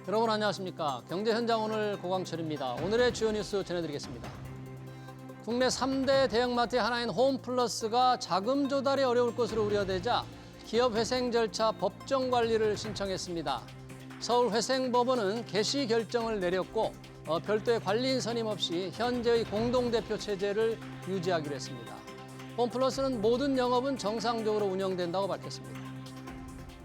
여러분 안녕하십니까. 경제현장 오늘 고광철입니다. 오늘의 주요 뉴스 전해드리겠습니다. 국내 3대 대형마트의 하나인 홈플러스가 자금 조달이 어려울 것으로 우려되자 기업 회생 절차 법정 관리를 신청했습니다. 서울회생법원은 개시 결정을 내렸고 별도의 관리인 선임 없이 현재의 공동대표 체제를 유지하기로 했습니다. 홈플러스는 모든 영업은 정상적으로 운영된다고 밝혔습니다.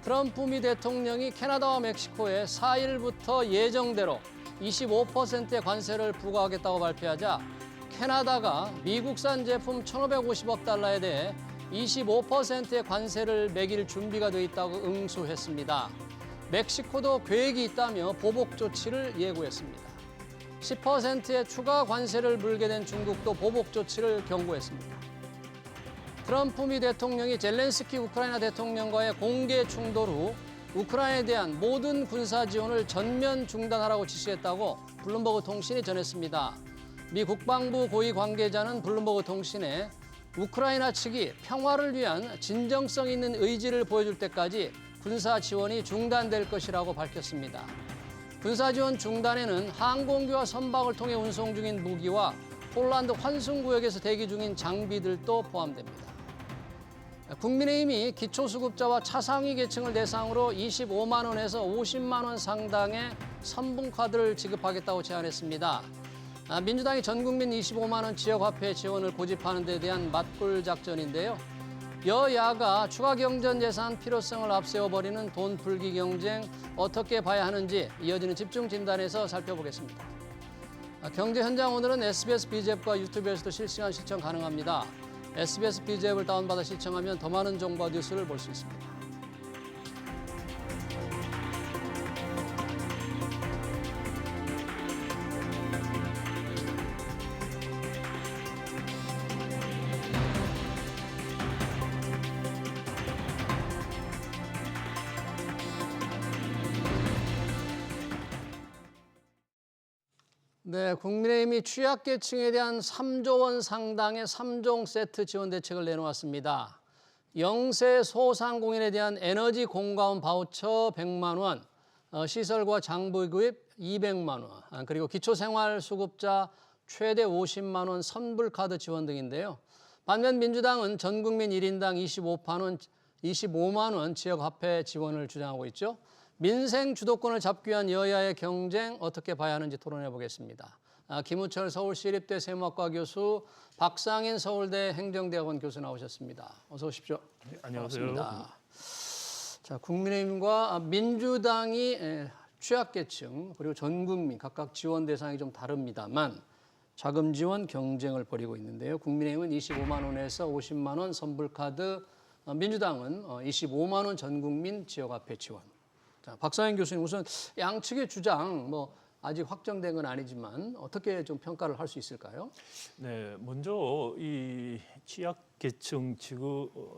트럼프 미 대통령이 캐나다와 멕시코에 4일부터 예정대로 25%의 관세를 부과하겠다고 발표하자 캐나다가 미국산 제품 1,550억 달러에 대해 25%의 관세를 매길 준비가 돼 있다고 응수했습니다. 멕시코도 계획이 있다며 보복 조치를 예고했습니다. 10%의 추가 관세를 물게 된 중국도 보복 조치를 경고했습니다. 트럼프 미 대통령이 젤렌스키 우크라이나 대통령과의 공개 충돌 후 우크라이나에 대한 모든 군사 지원을 전면 중단하라고 지시했다고 블룸버그 통신이 전했습니다. 미 국방부 고위 관계자는 블룸버그 통신에 우크라이나 측이 평화를 위한 진정성 있는 의지를 보여줄 때까지 군사 지원이 중단될 것이라고 밝혔습니다. 군사 지원 중단에는 항공기와 선박을 통해 운송 중인 무기와 폴란드 환승구역에서 대기 중인 장비들도 포함됩니다. 국민의힘이 기초수급자와 차상위 계층을 대상으로 25만 원에서 50만 원 상당의 선분카드를 지급하겠다고 제안했습니다. 민주당이 전국민 25만 원 지역화폐 지원을 고집하는 데 대한 맞불 작전인데요. 여야가 추가 경전 예산 필요성을 앞세워버리는 돈 풀기 경쟁 어떻게 봐야 하는지 이어지는 집중 진단에서 살펴보겠습니다. 경제 현장 오늘은 SBS BG앱과 유튜브에서도 실시간 시청 가능합니다. SBS BG앱을 다운받아 시청하면 더 많은 정보와 뉴스를 볼 수 있습니다. 네, 국민의힘이 취약계층에 대한 3조 원 상당의 3종 세트 지원 대책을 내놓았습니다. 영세 소상공인에 대한 에너지 공과금 바우처 100만 원, 시설과 장비 구입 200만 원, 그리고 기초생활수급자 최대 50만 원 선불카드 지원 등인데요. 반면 민주당은 전국민 1인당 25만 원 지역화폐 지원을 주장하고 있죠. 민생 주도권을 잡기 위한 여야의 경쟁 어떻게 봐야 하는지 토론해 보겠습니다. 김우철 서울시립대 세무학과 교수, 박상인 서울대 행정대학원 교수 나오셨습니다. 어서 오십시오. 네, 안녕하세요. 반갑습니다. 자, 국민의힘과 민주당이 취약계층 그리고 전국민 각각 지원 대상이 좀 다릅니다만 자금 지원 경쟁을 벌이고 있는데요. 국민의힘은 25만 원에서 50만 원 선불카드, 민주당은 25만 원 전국민 지역화폐 지원. 자, 박상현 교수님 우선 양측의 주장 아직 확정된 건 아니지만 어떻게 좀 평가를 할 수 있을까요? 네, 먼저 이 취약계층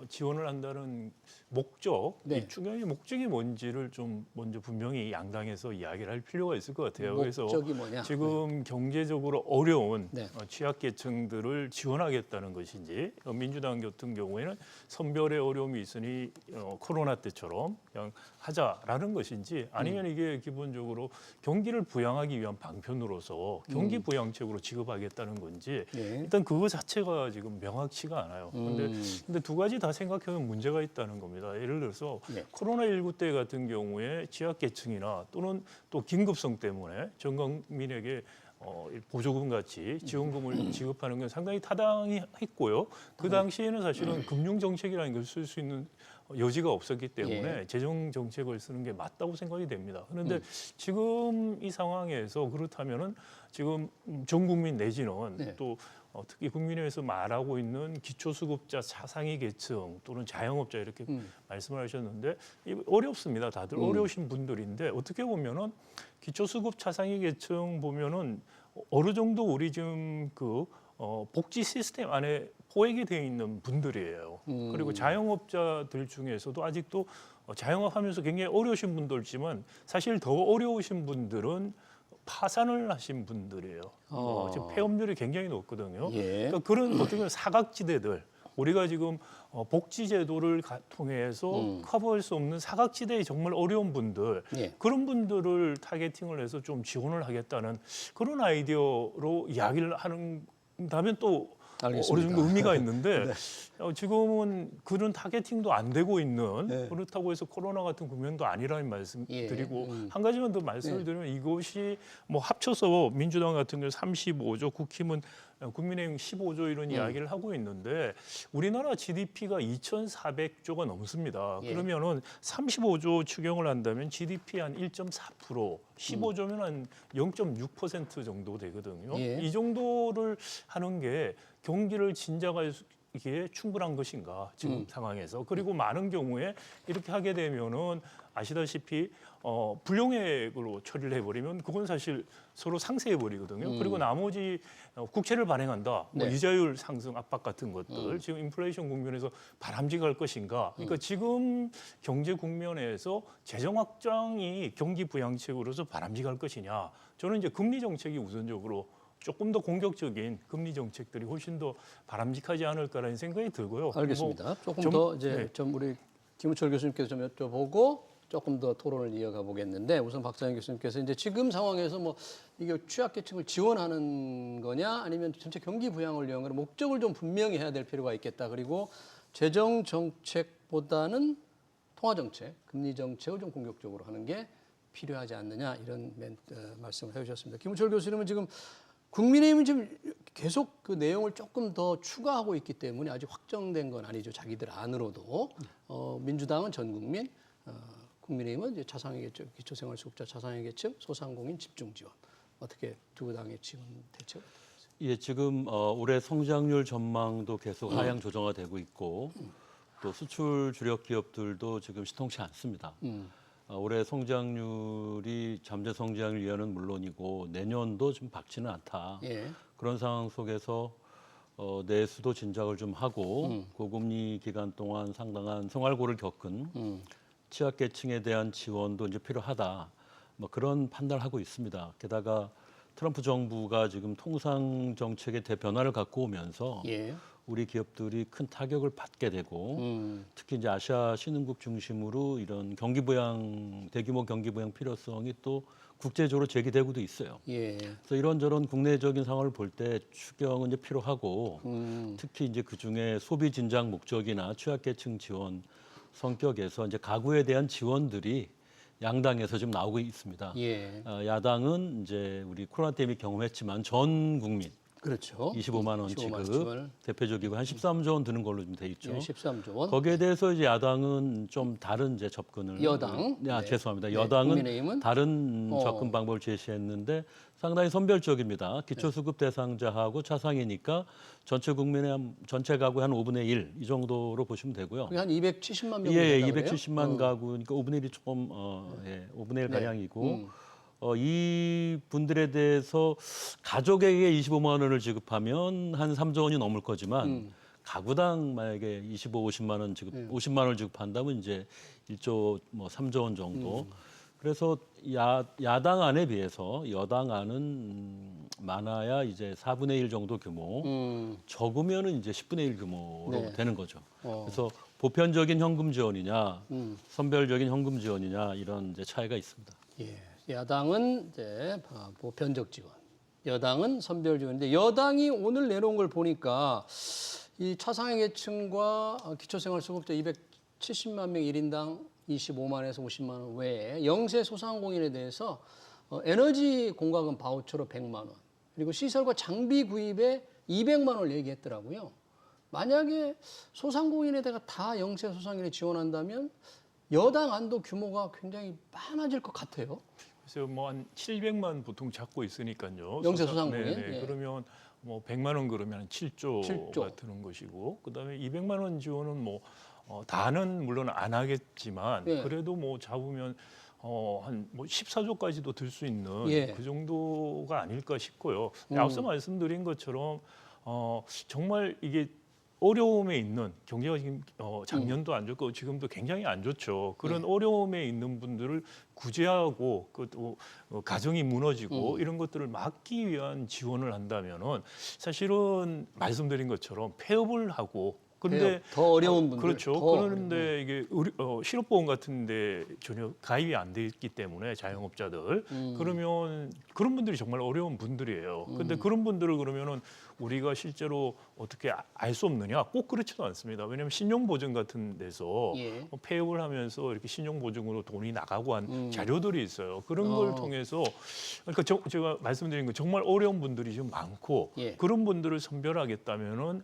지원을 한다는 목적, 네. 이 중요한 목적이 뭔지를 좀 먼저 분명히 양당에서 이야기를 할 필요가 있을 것 같아요. 목적이 뭐냐? 지금 경제적으로 어려운 네. 취약계층들을 지원하겠다는 것인지, 민주당 같은 경우에는 선별의 어려움이 있으니 코로나 때처럼 그냥 하자라는 것인지, 아니면 이게 기본적으로 경기를 부양하기 위한 방편으로서 경기 부양책으로 지급하겠다는 건지, 네. 일단 그거 자체가 지금 명확치가 않아요. 근데 두 가지 다 생각하면 문제가 있다는 겁니다. 예를 들어서 네. 코로나19 때 같은 경우에 취약계층이나 또는 또 긴급성 때문에 전 국민에게 보조금 같이 지원금을 지급하는 건 상당히 타당했고요. 그 당시에는 사실은 금융정책이라는 걸 쓸 수 있는 여지가 없었기 때문에 재정 정책을 쓰는 게 맞다고 생각이 됩니다. 그런데 지금 이 상황에서 그렇다면은 지금 전 국민 내지는 또 특히 국민의힘에서 말하고 있는 기초수급자 차상위 계층 또는 자영업자 이렇게 말씀을 하셨는데 어렵습니다. 다들 어려우신 분들인데 어떻게 보면은 기초수급 차상위 계층 보면은 어느 정도 우리 지금 복지 시스템 안에 포획이 되어 있는 분들이에요. 그리고 자영업자들 중에서도 아직도 자영업하면서 굉장히 어려우신 분들이지만 사실 더 어려우신 분들은 파산을 하신 분들이에요. 지금 폐업률이 굉장히 높거든요. 예. 그러니까 그런 어떻게 보면 사각지대들, 우리가 지금 복지제도를 통해서 커버할 수 없는 사각지대에 정말 어려운 분들 예. 그런 분들을 타겟팅을 해서 좀 지원을 하겠다는 그런 아이디어로 이야기를 한다면 또 어느 알겠습니다. 정도 의미가 있는데 네. 지금은 그런 타겟팅도 안 되고 있는 네. 그렇다고 해서 코로나 같은 국면도 아니라는 말씀 예. 드리고 한 가지만 더 말씀을 드리면 이것이 뭐 합쳐서 민주당 같은 경우 35조 국힘은 국민의힘 15조 이런 이야기를 하고 있는데 우리나라 GDP가 2,400조가 넘습니다. 예. 그러면은 35조 추경을 한다면 GDP 한 1.4%, 15조면 한 0.6% 정도 되거든요. 예. 이 정도를 하는 게 경기를 진작하기에 충분한 것인가 지금 상황에서. 그리고 많은 경우에 이렇게 하게 되면은 아시다시피 불용액으로 처리를 해버리면 그건 사실 서로 상쇄해버리거든요. 그리고 나머지 국채를 발행한다, 뭐 네. 이자율 상승 압박 같은 것들 지금 인플레이션 국면에서 바람직할 것인가. 그러니까 지금 경제 국면에서 재정 확장이 경기 부양책으로서 바람직할 것이냐. 저는 이제 금리 정책이 우선적으로 조금 더 공격적인 금리 정책들이 훨씬 더 바람직하지 않을까라는 생각이 들고요. 알겠습니다. 조금 좀- 더 이제 네. 좀 우리 김우철 교수님께서 좀 여쭤보고 조금 더 토론을 이어가 보겠는데 우선 박상현 교수님께서 이제 지금 상황에서 뭐 이게 취약계층을 지원하는 거냐 아니면 전체 경기 부양을 위한 거냐 목적을 좀 분명히 해야 될 필요가 있겠다. 그리고 재정 정책보다는 통화 정책, 금리 정책을 좀 공격적으로 하는 게 필요하지 않느냐 이런 말씀을 해주셨습니다. 김우철 교수님은 지금 국민의힘은 지금 계속 그 내용을 조금 더 추가하고 있기 때문에 아직 확정된 건 아니죠. 자기들 안으로도 민주당은 전 국민, 국민의힘은 이제 자상계층, 기초생활수급자 자상계층, 소상공인 집중 지원 어떻게 두 당의 지원 대책? 예, 지금 올해 성장률 전망도 계속 하향 조정화 되고 있고 또 수출 주력 기업들도 지금 시통치 않습니다. 올해 성장률이 잠재 성장률 예언은 물론이고 내년도 좀 밝지는 않다. 예. 그런 상황 속에서 내수도 진작을 좀 하고 고금리 기간 동안 상당한 생활고를 겪은 취약계층에 대한 지원도 이제 필요하다. 뭐 그런 판단을 하고 있습니다. 게다가 트럼프 정부가 지금 통상 정책의 대변화를 갖고 오면서 예. 우리 기업들이 큰 타격을 받게 되고 특히 이제 아시아 신흥국 중심으로 이런 경기 부양 대규모 경기 부양 필요성이 또 국제적으로 제기되고도 있어요. 예. 그래서 이런저런 국내적인 상황을 볼 때 추경은 이제 필요하고 특히 이제 그 중에 소비 진작 목적이나 취약계층 지원 성격에서 이제 가구에 대한 지원들이 양당에서 지금 나오고 있습니다. 예. 야당은 이제 우리 코로나 때문에 경험했지만 전 국민 그렇죠. 25만 원 25만 지급 원씩을. 대표적이고 한 13조 원 드는 걸로 좀 돼 있죠. 예, 13조 원. 거기에 대해서 이제 야당은 좀 다른 이제 접근을 여당? 아, 네. 죄송합니다. 네, 여당은 국민의힘은? 다른 접근 방법을 제시했는데 상당히 선별적입니다. 기초수급 대상자하고 차상이니까 전체 국민의 전체 가구의 한 5분의 1 이 정도로 보시면 되고요. 그게 한 270만 명 예, 된다고 그래요? 270만 가구니까 5분의 1이 조금 5분의 1 네. 가량이고 이 분들에 대해서 가족에게 25만 원을 지급하면 한 3조 원이 넘을 거지만 가구당 만약에 50만 원 지급, 50만 원을 지급한다면 이제 1조 뭐 3조 원 정도. 그래서 야당 안에 비해서 여당 안은 많아야 이제 4분의 1 정도 규모, 적으면은 이제 10분의 1 규모로 네. 되는 거죠. 그래서 보편적인 현금 지원이냐, 선별적인 현금 지원이냐 이런 이제 차이가 있습니다. 예. 야당은 이제 보편적 지원, 여당은 선별 지원인데 여당이 오늘 내놓은 걸 보니까 이 차상위 계층과 기초생활수급자 270만 명 1인당 25만 원에서 50만 원 외에 영세 소상공인에 대해서 에너지 공과금 바우처로 100만 원, 그리고 시설과 장비 구입에 200만 원을 얘기했더라고요. 만약에 소상공인에다가 다 영세 소상인에 지원한다면 여당 안도 규모가 굉장히 많아질 것 같아요. 그래서 뭐 한 700만 보통 잡고 있으니까요. 영세 소상공인? 네네. 예. 그러면 뭐 100만 원 그러면 한 7조가 7조. 드는 것이고 그다음에 200만 원 지원은 뭐 다는 물론 안 하겠지만 예. 그래도 뭐 잡으면 한 뭐 14조까지도 들 수 있는 예. 그 정도가 아닐까 싶고요. 앞서 말씀드린 것처럼 정말 이게 어려움에 있는 경제가 지금 작년도 안 좋고 지금도 굉장히 안 좋죠. 그런 어려움에 있는 분들을 구제하고 또 가정이 무너지고 이런 것들을 막기 위한 지원을 한다면은 사실은 말씀드린 것처럼 폐업을 하고 근데 더 어려운 분들. 그렇죠. 더 그런데 이게 실업보험 같은데 전혀 가입이 안 돼 있기 때문에 자영업자들 그러면 그런 분들이 정말 어려운 분들이에요. 근데 그런 분들을 그러면은 우리가 실제로 어떻게 알 수 없느냐? 꼭 그렇지도 않습니다. 왜냐하면 신용보증 같은 데서 예. 폐업을 하면서 이렇게 신용보증으로 돈이 나가고 한 자료들이 있어요. 그런 걸 통해서 그러니까 제가 말씀드린 거 정말 어려운 분들이 좀 많고 예. 그런 분들을 선별하겠다면은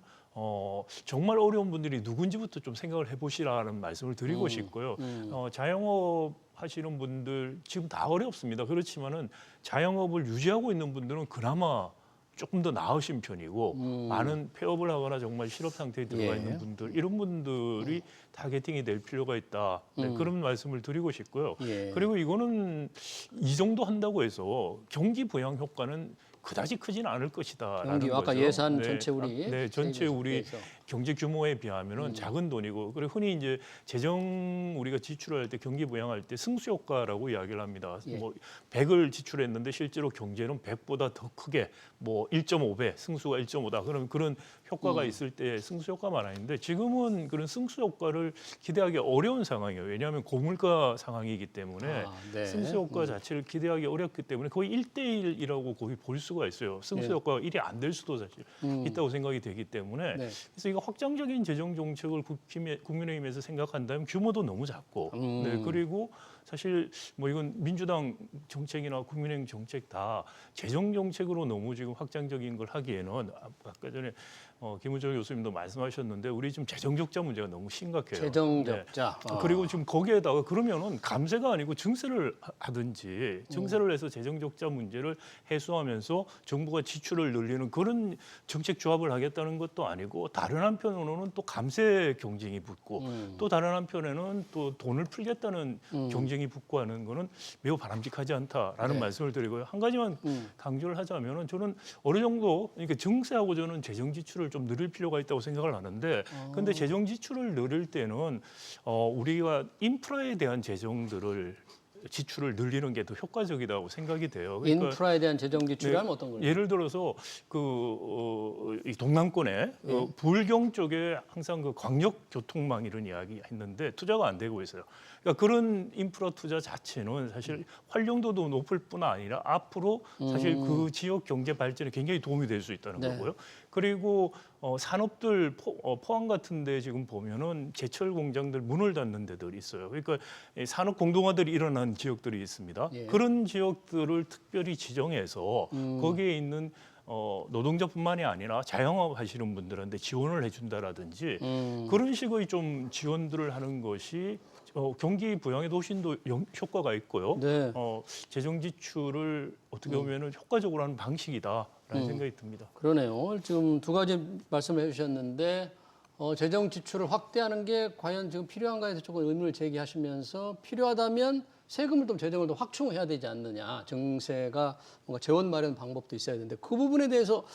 정말 어려운 분들이 누군지부터 좀 생각을 해보시라는 말씀을 드리고 싶고요. 자영업 하시는 분들 지금 다 어렵습니다. 그렇지만은 자영업을 유지하고 있는 분들은 그나마 조금 더 나으신 편이고 많은 폐업을 하거나 정말 실업 상태에 들어가 예. 있는 분들 이런 분들이 타겟팅이 될 필요가 있다. 네, 그런 말씀을 드리고 싶고요. 예. 그리고 이거는 이 정도 한다고 해서 경기 부양 효과는 그다지 크지는 않을 것이다라는 경기, 거죠. 아까 예산 전체 전체 세입에서 우리 빼서. 경제 규모에 비하면은 작은 돈이고 그리고 흔히 이제 재정 우리가 지출할 때 경기 부양할 때 승수 효과라고 이야기를 합니다. 예. 뭐 100을 지출했는데 실제로 경제는 100보다 더 크게 뭐 1.5배 승수가 1.5다. 그럼 그런 효과가 있을 때 승수 효과만 아닌데 지금은 그런 승수 효과를 기대하기 어려운 상황이에요. 왜냐하면 고물가 상황이기 때문에 네. 승수 효과 자체를 기대하기 어렵기 때문에 거의 1대1이라고 거의 볼 수가 있어요. 승수 네. 효과가 1이 안 될 수도 사실 있다고 생각이 되기 때문에 네. 그래서 이거 확장적인 재정 정책을 국민의힘에서 생각한다면 규모도 너무 작고 네, 그리고 사실 뭐 이건 민주당 정책이나 국민의힘 정책 다 재정 정책으로 너무 지금 확장적인 걸 하기에는 아까 전에 김우정 교수님도 말씀하셨는데 우리 지금 재정 적자 문제가 너무 심각해요. 재정 네. 적자. 그리고 지금 거기에다가 그러면은 감세가 아니고 증세를 하든지 증세를 해서 재정 적자 문제를 해소하면서 정부가 지출을 늘리는 그런 정책 조합을 하겠다는 것도 아니고 다른 한편으로는 또 감세 경쟁이 붙고 또 다른 한편에는 또 돈을 풀겠다는 경쟁이 붙고 하는 거는 매우 바람직하지 않다라는 네. 말씀을 드리고요. 한 가지만 강조를 하자면은 저는 어느 정도 그러니까 증세하고 저는 재정 지출을 좀 늘릴 필요가 있다고 생각을 하는데 근데 재정 지출을 늘릴 때는 우리가 인프라에 대한 재정들을 지출을 늘리는 게 더 효과적이라고 생각이 돼요. 그러니까 인프라에 대한 재정 지출이 네, 하면 어떤 거예요? 예를 들어서 이 동남권에 불경 쪽에 항상 그 광역 교통망 이런 이야기 했는데 투자가 안 되고 있어요. 그러니까 그런 인프라 투자 자체는 사실 활용도도 높을 뿐 아니라 앞으로 사실 그 지역 경제 발전에 굉장히 도움이 될 수 있다는 네. 거고요. 그리고 산업들 포항 같은데 지금 보면은 제철 공장들 문을 닫는 데들이 있어요. 그러니까 이 산업 공동화들이 일어난 지역들이 있습니다. 예. 그런 지역들을 특별히 지정해서 거기에 있는 노동자뿐만이 아니라 자영업 하시는 분들한테 지원을 해준다라든지 그런 식의 좀 지원들을 하는 것이 경기 부양에도 훨씬 더 효과가 있고요. 네. 재정 지출을 어떻게 보면은 효과적으로 하는 방식이다라는 생각이 듭니다. 그러네요. 지금 두 가지 말씀해 주셨는데 재정 지출을 확대하는 게 과연 지금 필요한가에 대해서 조금 의문을 제기하시면서 필요하다면 세금을 좀 재정을 더 확충해야 되지 않느냐. 증세가 뭔가 재원 마련 방법도 있어야 되는데 그 부분에 대해서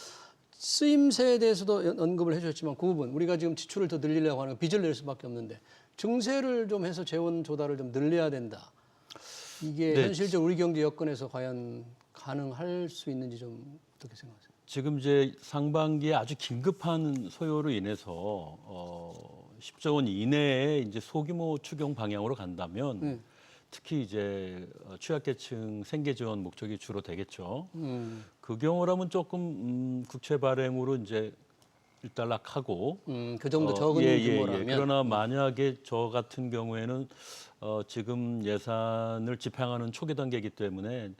쓰임새에 대해서도 언급을 해주셨지만 그 부분 우리가 지금 지출을 더 늘리려고 하는 빚을 낼 수밖에 없는데 증세를 좀 해서 재원 조달을 좀 늘려야 된다. 이게 네. 현실적 우리 경제 여건에서 과연 가능할 수 있는지 좀 어떻게 생각하세요? 지금 이제 상반기에 아주 긴급한 소요로 인해서 10조 원 이내에 이제 소규모 추경 방향으로 간다면 특히 이제 취약계층 생계 지원 목적이 주로 되겠죠. 그 경우라면 조금 국채 발행으로 이제 일단락하고 그 정도 적은 규모라면 그러나 만약에 저 같은 경우에는 지금 예산을 집행하는 초기 단계이기 때문에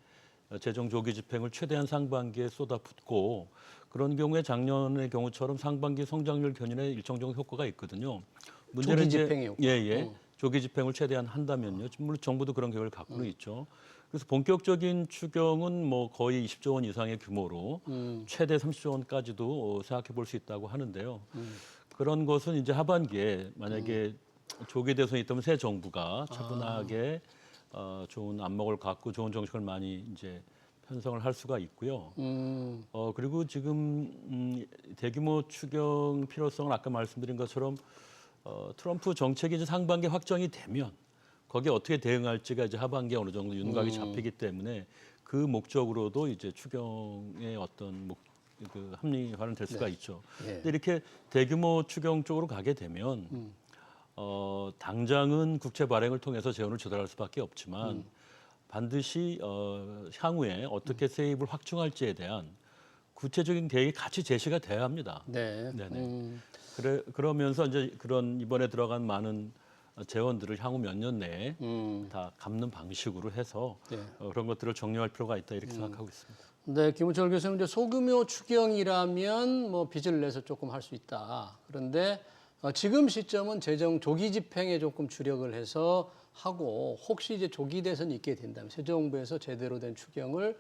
재정 조기 집행을 최대한 상반기에 쏟아붓고 그런 경우에 작년의 경우처럼 상반기 성장률 견인에 일정 정도 효과가 있거든요. 문제는 조기 이제 집행의 효과. 조기 집행을 최대한 한다면요. 물론 정부도 그런 계획을 갖고는 있죠. 그래서 본격적인 추경은 뭐 거의 20조 원 이상의 규모로 최대 30조 원까지도 생각해 볼 수 있다고 하는데요. 그런 것은 이제 하반기에 만약에 조기 대선이 있다면 새 정부가 차분하게 좋은 안목을 갖고 좋은 정책을 많이 이제 편성을 할 수가 있고요. 그리고 지금 대규모 추경 필요성은 아까 말씀드린 것처럼 트럼프 정책이 이제 상반기 확정이 되면 거기에 어떻게 대응할지가 이제 하반기에 어느 정도 윤곽이 잡히기 때문에 그 목적으로도 이제 추경의 어떤 그 합리화는 될 수가 네. 있죠. 예. 근데 이렇게 대규모 추경 쪽으로 가게 되면 당장은 국채 발행을 통해서 재원을 조달할 수밖에 없지만 반드시 향후에 어떻게 세입을 확충할지에 대한 구체적인 계획이 같이 제시가 돼야 합니다. 네. 네네. 그러면서 이제 그런 이번에 들어간 많은 재원들을 향후 몇 년 내에 다 갚는 방식으로 해서 네. 그런 것들을 정리할 필요가 있다 이렇게 생각하고 있습니다. 네, 김우철 교수님 이제 소규모 추경이라면 뭐 빚을 내서 조금 할 수 있다. 그런데 지금 시점은 재정 조기 집행에 조금 주력을 해서 하고 혹시 이제 조기 대선이 있게 된다면 새 정부에서 제대로 된 추경을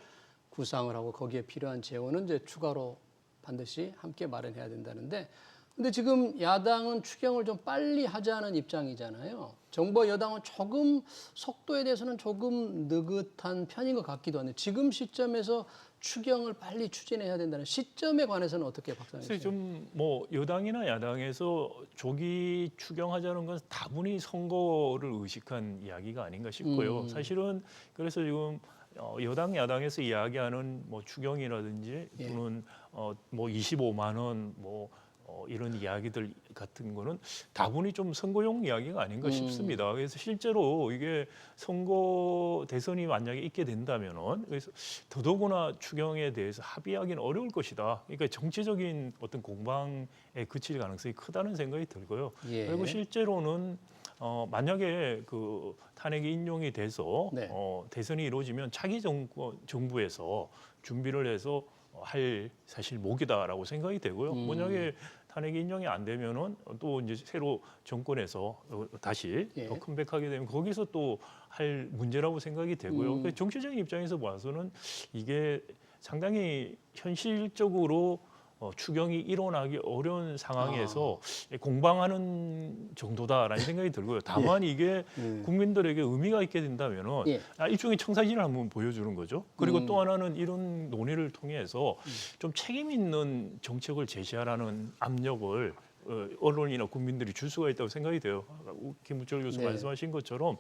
구상을 하고 거기에 필요한 재원은 이제 추가로 반드시 함께 마련해야 된다는데 근데 지금 야당은 추경을 좀 빨리 하자는 입장이잖아요. 정부와 여당은 조금 속도에 대해서는 조금 느긋한 편인 것 같기도 한데 지금 시점에서 추경을 빨리 추진해야 된다는 시점에 관해서는 어떻게 박사님? 글쎄 좀뭐 여당이나 야당에서 조기 추경하자는 건 다분히 선거를 의식한 이야기가 아닌가 싶고요. 사실은 그래서 지금 여당 야당에서 이야기하는 뭐 추경이라든지 또는 뭐 25만 원 뭐 이런 이야기들 같은 거는 다분히 좀 선거용 이야기가 아닌가 싶습니다. 그래서 실제로 이게 선거 대선이 만약에 있게 된다면은 그래서 더더구나 추경에 대해서 합의하기는 어려울 것이다. 그러니까 정치적인 어떤 공방에 그칠 가능성이 크다는 생각이 들고요. 예. 그리고 실제로는 만약에 그 탄핵이 인용이 돼서 네. 대선이 이루어지면 차기 정부에서 준비를 해서 할 사실 목이다라고 생각이 되고요. 만약에 탄핵이 인용이 안 되면은 또 이제 새로 정권에서 다시 예. 더 컴백하게 되면 거기서 또 할 문제라고 생각이 되고요. 그러니까 정치적인 입장에서 봐서는 이게 상당히 현실적으로 추경이 일어나기 어려운 상황에서 공방하는 정도다라는 생각이 들고요. 다만 이게 국민들에게 의미가 있게 된다면은 예. 일종의 청사진을 한번 보여주는 거죠. 그리고 또 하나는 이런 논의를 통해서 좀 책임 있는 정책을 제시하라는 압력을 언론이나 국민들이 줄 수가 있다고 생각이 돼요. 김우철 교수 네. 말씀하신 것처럼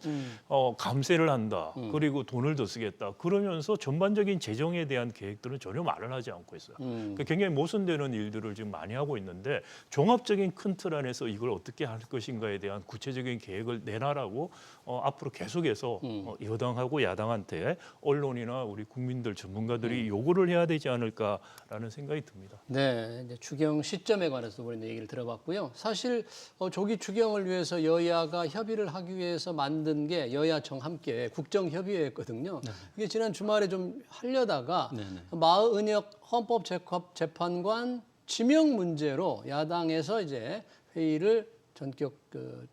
감세를 한다. 그리고 돈을 더 쓰겠다. 그러면서 전반적인 재정에 대한 계획들은 전혀 말을 하지 않고 있어요. 그러니까 굉장히 모순되는 일들을 지금 많이 하고 있는데 종합적인 큰 틀 안에서 이걸 어떻게 할 것인가에 대한 구체적인 계획을 내놔라고 앞으로 계속해서 여당하고 야당한테 언론이나 우리 국민들 전문가들이 요구를 해야 되지 않을까라는 생각이 듭니다. 네, 이제 추경 시점에 관해서 우리는 얘기를 들어봤고요. 사실 조기 추경을 위해서 여야가 협의를 하기 위해서 만든 게 여야 정 함께 국정협의회였거든요. 이게 지난 주말에 좀 하려다가 마은혁 헌법재판관 지명 문제로 야당에서 이제 회의를 전격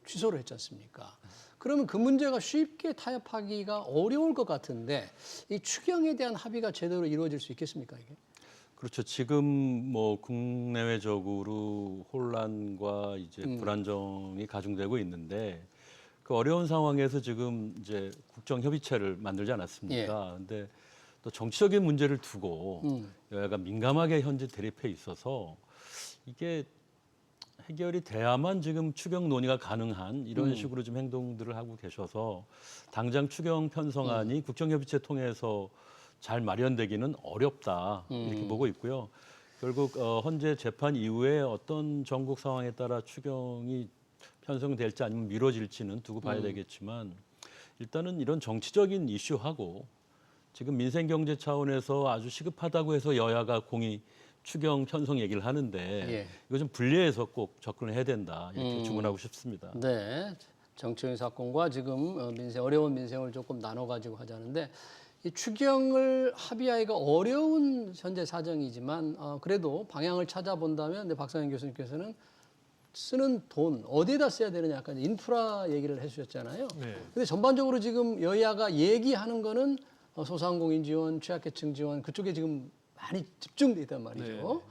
취소를 했지 않습니까? 그러면 그 문제가 쉽게 타협하기가 어려울 것 같은데 이 추경에 대한 합의가 제대로 이루어질 수 있겠습니까, 이게? 그렇죠. 지금 뭐 국내외적으로 혼란과 이제 불안정이 가중되고 있는데 그 어려운 상황에서 지금 이제 국정협의체를 만들지 않았습니까? 근데 또 정치적인 문제를 두고 여야가 민감하게 현재 대립해 있어서 이게 해결이 돼야만 지금 추경 논의가 가능한 이런 식으로 좀 행동들을 하고 계셔서 당장 추경 편성안이 국정협의체 통해서 잘 마련되기는 어렵다 이렇게 보고 있고요. 결국 현재 재판 이후에 어떤 전국 상황에 따라 추경이 편성될지 아니면 미뤄질지는 두고 봐야 되겠지만 일단은 이런 정치적인 이슈하고 지금 민생 경제 차원에서 아주 시급하다고 해서 여야가 공히 추경 편성 얘기를 하는데 이거 좀 분리해서 꼭 접근을 해야 된다 이렇게 주문하고 싶습니다. 네, 정치적인 사건과 지금 어려운 민생을 조금 나눠 가지고 하자는데 이 추경을 합의하기가 어려운 현재 사정이지만 그래도 방향을 찾아본다면 박상현 교수님께서는 쓰는 돈 어디에다 써야 되느냐 약간 인프라 얘기를 해주셨잖아요. 근데 전반적으로 지금 여야가 얘기하는 거는 소상공인 지원, 취약계층 지원 그쪽에 지금 많이 집중돼 있단 말이죠.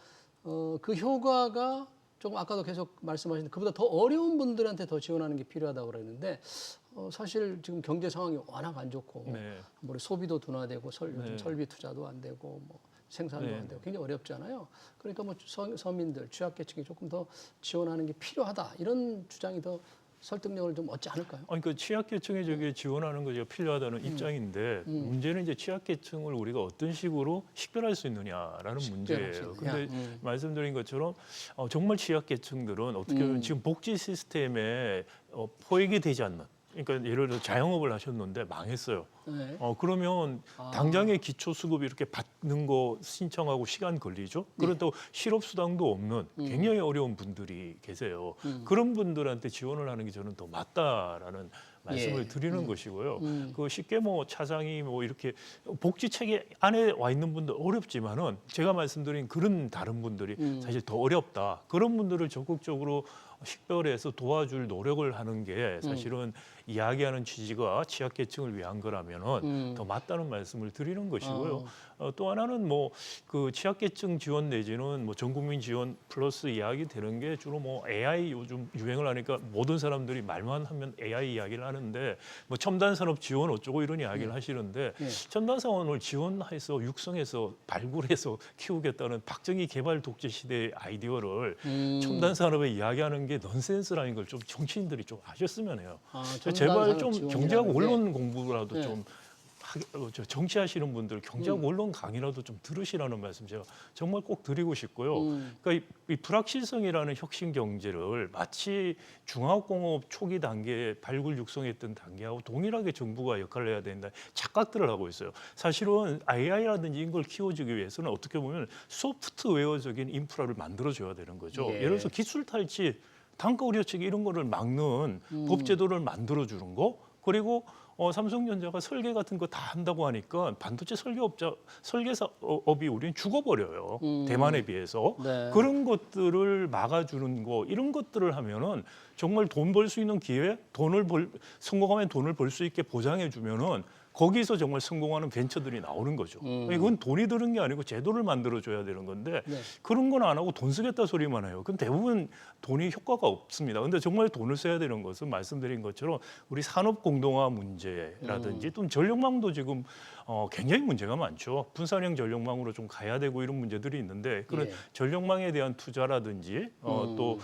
그 효과가 조금 아까도 계속 말씀하신 그보다 더 어려운 분들한테 더 지원하는 게 필요하다고 그러는데 사실 지금 경제 상황이 워낙 안 좋고 뭐 소비도 둔화되고 요즘 설비 투자도 안 되고 뭐 생산도 안 되고 굉장히 어렵잖아요. 그러니까 뭐 서민들 취약계층이 조금 더 지원하는 게 필요하다 이런 주장이 더 설득력을 좀 얻지 않을까요? 아니, 그 취약계층에 저게 지원하는 것이 필요하다는 입장인데 문제는 이제 취약계층을 우리가 어떤 식으로 식별할 수 있느냐라는 문제예요. 근데 말씀드린 것처럼 정말 취약계층들은 어떻게 보면 지금 복지 시스템에 포획이 되지 않는, 그러니까 예를 들어 자영업을 하셨는데 망했어요. 네. 그러면 당장의 기초수급 이렇게 받는 거 신청하고 시간 걸리죠. 그리고 또 실업수당도 없는 굉장히 어려운 분들이 계세요. 그런 분들한테 지원을 하는 게 저는 더 맞다라는 말씀을 드리는 것이고요. 그 쉽게 뭐 차상위 뭐 이렇게 복지 체계 안에 와 있는 분들 어렵지만은 제가 말씀드린 그런 다른 분들이 사실 더 어렵다. 그런 분들을 적극적으로 식별해서 도와줄 노력을 하는 게 사실은 이야기하는 취지가 취약계층을 위한 거라면은 더 맞다는 말씀을 드리는 것이고요. 또 하나는 뭐 그 취약계층 지원 내지는 뭐 전국민 지원 플러스 이야기 되는 게 주로 뭐 AI 요즘 유행을 하니까 모든 사람들이 말만 하면 AI 이야기를 하는데 뭐 첨단 산업 지원 어쩌고 이런 이야기를 하시는데 첨단 산업을 지원해서 육성해서 발굴해서 키우겠다는 박정희 개발 독재 시대의 아이디어를 첨단 산업에 이야기하는 게 넌센스라는 걸 좀 정치인들이 좀 아셨으면 해요. 제발 좀 경제학 원론 공부라도 좀 정치하시는 분들 경제학 원론 강의라도 좀 들으시라는 말씀 제가 정말 꼭 드리고 싶고요. 그러니까 이 불확실성이라는 혁신 경제를 마치 중화공업 초기 단계에 발굴 육성했던 단계하고 동일하게 정부가 역할을 해야 된다 착각들을 하고 있어요. 사실은 AI라든지 이런 걸 키워주기 위해서는 어떻게 보면 소프트웨어적인 인프라를 만들어줘야 되는 거죠. 예를 들어서 기술 탈취, 단가 우려치기 이런 거를 막는 법제도를 만들어주는 거, 그리고 삼성전자가 설계 같은 거 다 한다고 하니까 반도체 설계사업이 우리는 죽어버려요. 대만에 비해서. 네. 그런 것들을 막아주는 거, 이런 것들을 하면은 정말 돈 벌 수 있는 기회, 성공하면 돈을 벌 수 있게 보장해 주면은 거기서 정말 성공하는 벤처들이 나오는 거죠. 이건 돈이 드는 게 아니고 제도를 만들어줘야 되는 건데 그런 건 안 하고 돈 쓰겠다 소리만 해요. 그럼 대부분 돈이 효과가 없습니다. 근데 정말 돈을 써야 되는 것은 말씀드린 것처럼 우리 산업 공동화 문제라든지 또 전력망도 지금 굉장히 문제가 많죠. 분산형 전력망으로 좀 가야 되고 이런 문제들이 있는데 그런 전력망에 대한 투자라든지 또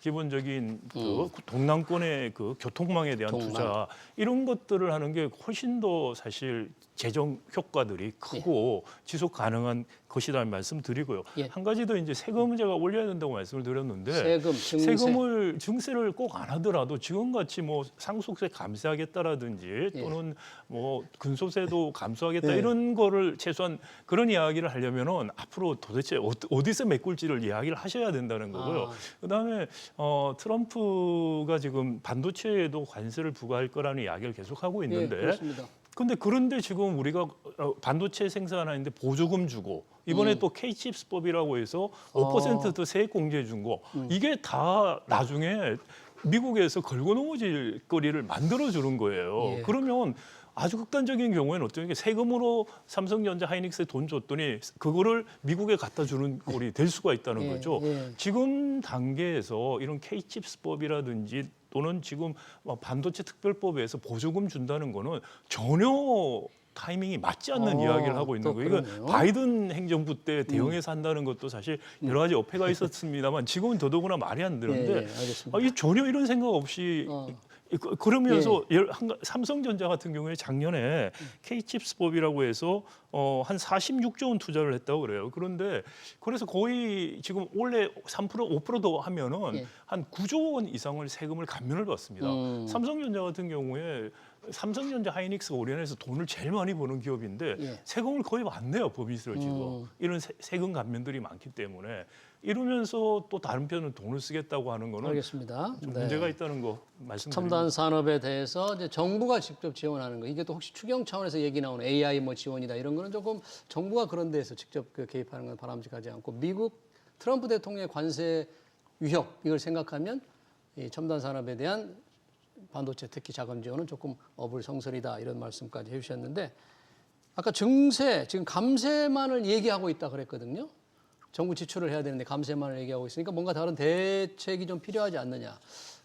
기본적인 그 동남권의 그 교통망에 대한 투자 이런 것들을 하는 게 훨씬 더 사실 재정 효과들이 크고 지속 가능한 것이라는 말씀 드리고요. 한 가지 더 이제 세금을 제가 올려야 된다고 말씀을 드렸는데 세금, 증세. 증세를 꼭 안 하더라도 지금같이 뭐 상속세 감세하겠다라든지 또는 뭐 근소세도 감소하겠다 이런 거를 최소한 그런 이야기를 하려면은 앞으로 도대체 어디서 메꿀지를 이야기를 하셔야 된다는 거고요. 그다음에 트럼프가 지금 반도체에도 관세를 부과할 거라는 이야기를 계속하고 있는데 그렇습니다. 그런데 지금 우리가 반도체 생산하는데 보조금 주고 이번에 또 K칩스법이라고 해서 5%더 세액 공제해 준 거 이게 다 나중에 미국에서 걸고 넘어질 거리를 만들어 주는 거예요. 그러면 아주 극단적인 경우에는 어떤 게 세금으로 삼성전자 하이닉스에 돈 줬더니 그거를 미국에 갖다 주는 꼴이 될 수가 있다는 거죠. 지금 단계에서 이런 K칩스법이라든지 또는 지금 반도체 특별법에서 보조금 준다는 거는 전혀 타이밍이 맞지 않는 이야기를 하고 있는 거예요. 이거 바이든 행정부 때 대응해서 한다는 것도 사실 여러 가지 어폐가 있었습니다만 지금은 더더구나 말이 안 되는데 이 전혀 이런 생각 없이 그러면서 삼성전자 같은 경우에 작년에 K칩스법이라고 해서 한 46조 원 투자를 했다고 그래요. 그런데 그래서 거의 지금 원래 3% 5%더 하면은 한 9조 원 이상을 세금을 감면을 받습니다. 삼성전자 같은 경우에 삼성전자 하이닉스가 우리나라에서 돈을 제일 많이 버는 기업인데 세금을 거의 안 내요. 법인세를 지금. 이런 세금 감면들이 많기 때문에 이러면서 또 다른 편은 돈을 쓰겠다고 하는 거는 알겠습니다. 좀 문제가 있다는 거 말씀드립니다. 첨단 산업에 대해서 이제 정부가 직접 지원하는 거 이게 또 혹시 추경 차원에서 얘기 나오는 AI 뭐 지원이다 이런 거는 조금 정부가 그런 데에서 직접 개입하는 건 바람직하지 않고 미국 트럼프 대통령의 관세 위협 이걸 생각하면 이 첨단 산업에 대한 반도체 특히 자금 지원은 조금 어불성설이다 이런 말씀까지 해주셨는데 아까 증세 지금 감세만을 얘기하고 있다 그랬거든요. 정부 지출을 해야 되는데 감세만을 얘기하고 있으니까 뭔가 다른 대책이 좀 필요하지 않느냐.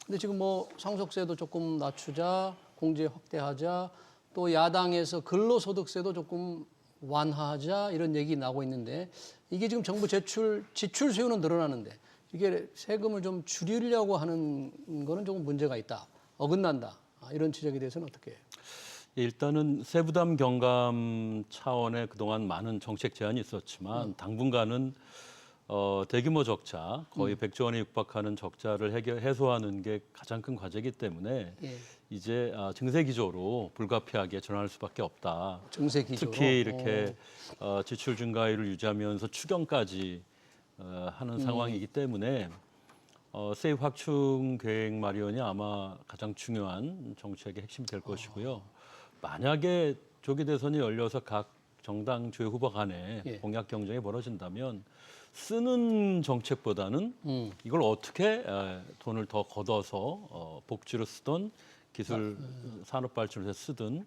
근데 지금 뭐 상속세도 조금 낮추자, 공제 확대하자, 또 야당에서 근로소득세도 조금 완화하자 이런 얘기 나오고 있는데 이게 지금 정부 지출 수요는 늘어나는데 이게 세금을 좀 줄이려고 하는 거는 조금 문제가 있다, 어긋난다, 이런 지적에 대해서는 어떻게 해요? 일단은 세부담 경감 차원의 그동안 많은 정책 제안이 있었지만 당분간은 대규모 적자, 거의 100조 원에 육박하는 적자를 해소하는 게 가장 큰 과제이기 때문에 예. 이제 증세 기조로 불가피하게 전환할 수밖에 없다. 증세 기조로. 특히 이렇게 지출 증가율을 유지하면서 추경까지 하는 상황이기 때문에 세입 확충 계획 마련이 아마 가장 중요한 정책의 핵심이 될 것이고요. 만약에 조기 대선이 열려서 각 정당 주요 후보 간에 예. 공약 경쟁이 벌어진다면 쓰는 정책보다는 이걸 어떻게 돈을 더 걷어서 복지로 쓰던 기술 산업 발전에 쓰든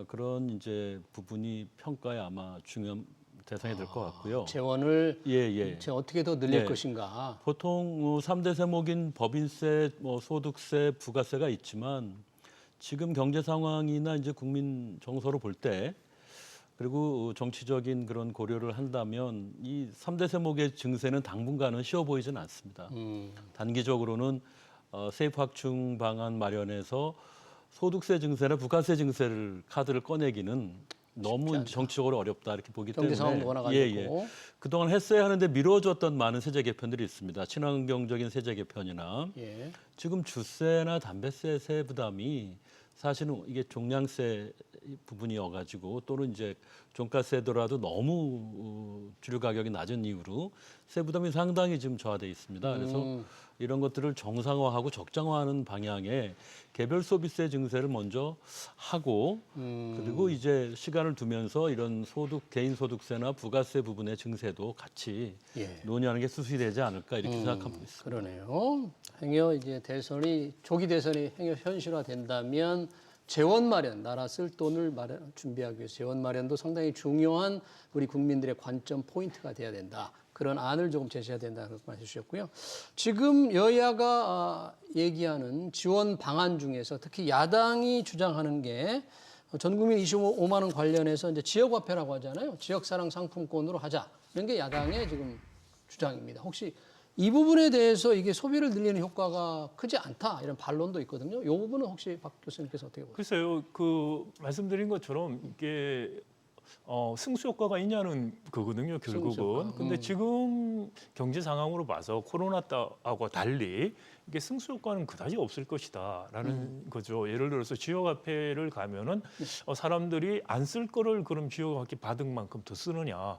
그런 이제 부분이 평가에 아마 중요한 대상이 될 것 같고요. 재원을 예. 어떻게 더 늘릴 예. 것인가. 보통 3대 세목인 법인세, 소득세, 부가세가 있지만 지금 경제 상황이나 이제 국민 정서로 볼 때 그리고 정치적인 그런 고려를 한다면 이 3대 세목의 증세는 당분간은 쉬워 보이지는 않습니다. 단기적으로는 세입 확충 방안 마련해서 소득세 증세나 부가세 증세를 카드를 꺼내기는 너무 정치적으로 어렵다 이렇게 보기 경제 때문에 상황도 워낙 안 좋고. 그동안 했어야 하는데 미뤄졌던 많은 세제 개편들이 있습니다. 친환경적인 세제 개편이나 예. 지금 주세나 담배세 세 부담이 사실은 이게 종량세 부분이어가지고 또는 이제 종가세더라도 너무 주류 가격이 낮은 이유로 세 부담이 상당히 지금 저하돼 있습니다. 그래서 이런 것들을 정상화하고 적정화하는 방향의 개별 소비세 증세를 먼저 하고 그리고 이제 시간을 두면서 이런 개인 소득세나 부가세 부분의 증세도 같이 예. 논의하는 게 수수되지 않을까 이렇게 생각하고 있습니다. 그러네요. 행여 이제 조기 대선이 행여 현실화된다면 재원 마련, 나라 쓸 돈을 준비하기 위해서 재원 마련도 상당히 중요한 우리 국민들의 관점 포인트가 돼야 된다. 그런 안을 조금 제시해야 된다는 말씀 주셨고요. 지금 여야가 얘기하는 지원 방안 중에서 특히 야당이 주장하는 게 전국민 25만 원 관련해서 이제 지역화폐라고 하잖아요. 지역사랑 상품권으로 하자. 이런 게 야당의 지금 주장입니다. 혹시 이 부분에 대해서 이게 소비를 늘리는 효과가 크지 않다 이런 반론도 있거든요. 이 부분은 혹시 박 교수님께서 어떻게 보세요? 글쎄요, 말씀드린 것처럼 이게 승수 효과가 있냐는 거거든요, 결국은. 승수 효과. 근데 지금 경제 상황으로 봐서 코로나 때하고 달리 이게 승수 효과는 그다지 없을 것이다라는 거죠. 예를 들어서 지역화폐를 가면은 사람들이 안 쓸 거를 그럼 지역화폐 받은 만큼 더 쓰느냐?